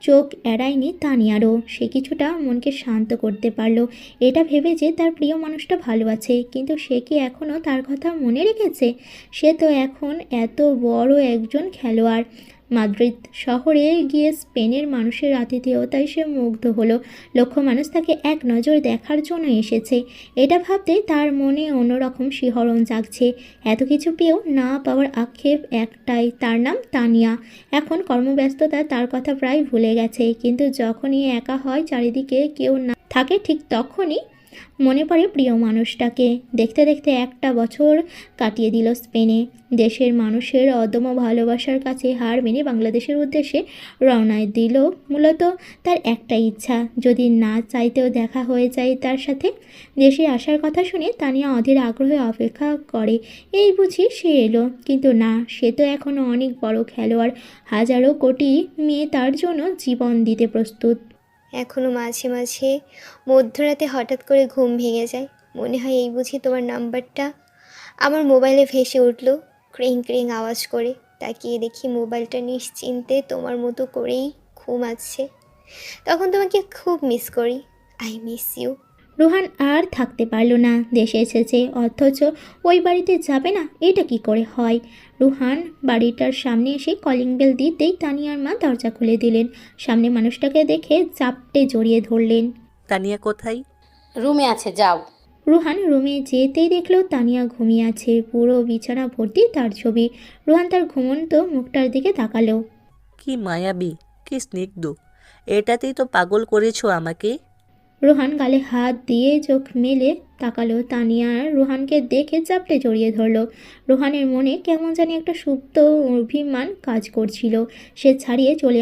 চোখ এড়ায়নি তানিয়ারও। সে কিছুটা মনকে শান্ত করতে পারলো, এটা ভেবে যে তার প্রিয় মানুষটা ভালো আছে। কিন্তু সে কি এখনও তার কথা মনে রেখেছে? সে তো এখন এত বড় একজন খেলোয়াড়। মাদ্রিদ শহরে গিয়ে স্পেনের মানুষের আতিথেয়তায় সে মুগ্ধ হলো। লক্ষ মানুষ তাকে এক নজর দেখার জন্য এসেছে। এটা ভাবতে তার মনে অন্যরকম শিহরণ জাগছে। এত কিছু পেয়েও না পাওয়ার আক্ষেপ একটাই, তার নাম তানিয়া। এখন কর্মব্যস্ততা তার কথা প্রায় ভুলে গেছে, কিন্তু যখনই একা হয়, চারিদিকে কেউ না থাকে, ঠিক তখনই মনে পড়ে প্রিয় মানুষটাকে। দেখতে দেখতে একটা বছর কাটিয়ে দিল স্পেনে। দেশের মানুষের অদম্য ভালোবাসার কাছে হার মেনে বাংলাদেশের উদ্দেশ্যে রওনা দিল। মূলত তার একটা ইচ্ছা, যদি না চাইতেও দেখা হয়ে যায় তার সাথে। দেশে আসার কথা শুনে তানিয়া অধীর আগ্রহে অপেক্ষা করে, এই বুঝি সে এলো। কিন্তু না, সে তো এখনও অনেক বড় খেলোয়াড়। হাজারো কোটি মেয়ে তার জন্য জীবন দিতে প্রস্তুত। এখনও মাঝে মাঝে মধ্যরাতে হঠাৎ করে ঘুম ভেঙে যায়, মনে হয় এই বুঝি তোমার নাম্বারটা। আমার মোবাইলে ভেসে উঠল ক্রিং ক্রিং আওয়াজ করে। তাকিয়ে দেখি মোবাইলটা নিশ্চিন্তে তোমার মতো করেই ঘুমাচ্ছে। তখন তোমাকে খুব মিস করি। I miss you. রোহান আর থাকতে পারল না। দেশে এসেছে অথচ ওই বাড়িতে যাবে না, এটা কি করে হয়? রোহান বাড়িটার সামনে এসে কলিং বেল দিতেই তানিয়ার মা দরজা খুলে দিলেন। সামনে মানুষটাকে দেখে চাপটে জড়িয়ে ধরলেন। তানিয়া কোথায়? রুমে আছে, যাও। রোহান রুমে যেতেই দেখলো তানিয়া ঘুমিয়ে আছে, পুরো বিছানা ভর্তি তার ছবি। রোহান তার ঘুমন্ত মুখটার দিকে তাকালো। কি মায়াবী, কি স্নিগ্ধ! এটাতেই তো পাগল করেছো আমাকে। রোহান গালে হাত দিয়ে চোখ মেলে তাকালো। তানিয়া রোহানকে দেখে চাপটে জড়িয়ে ধরলো। রোহানের মনে কেমন জানি একটা সুপ্ত অভিমান কাজ করছিল। সে ছাড়িয়ে চলে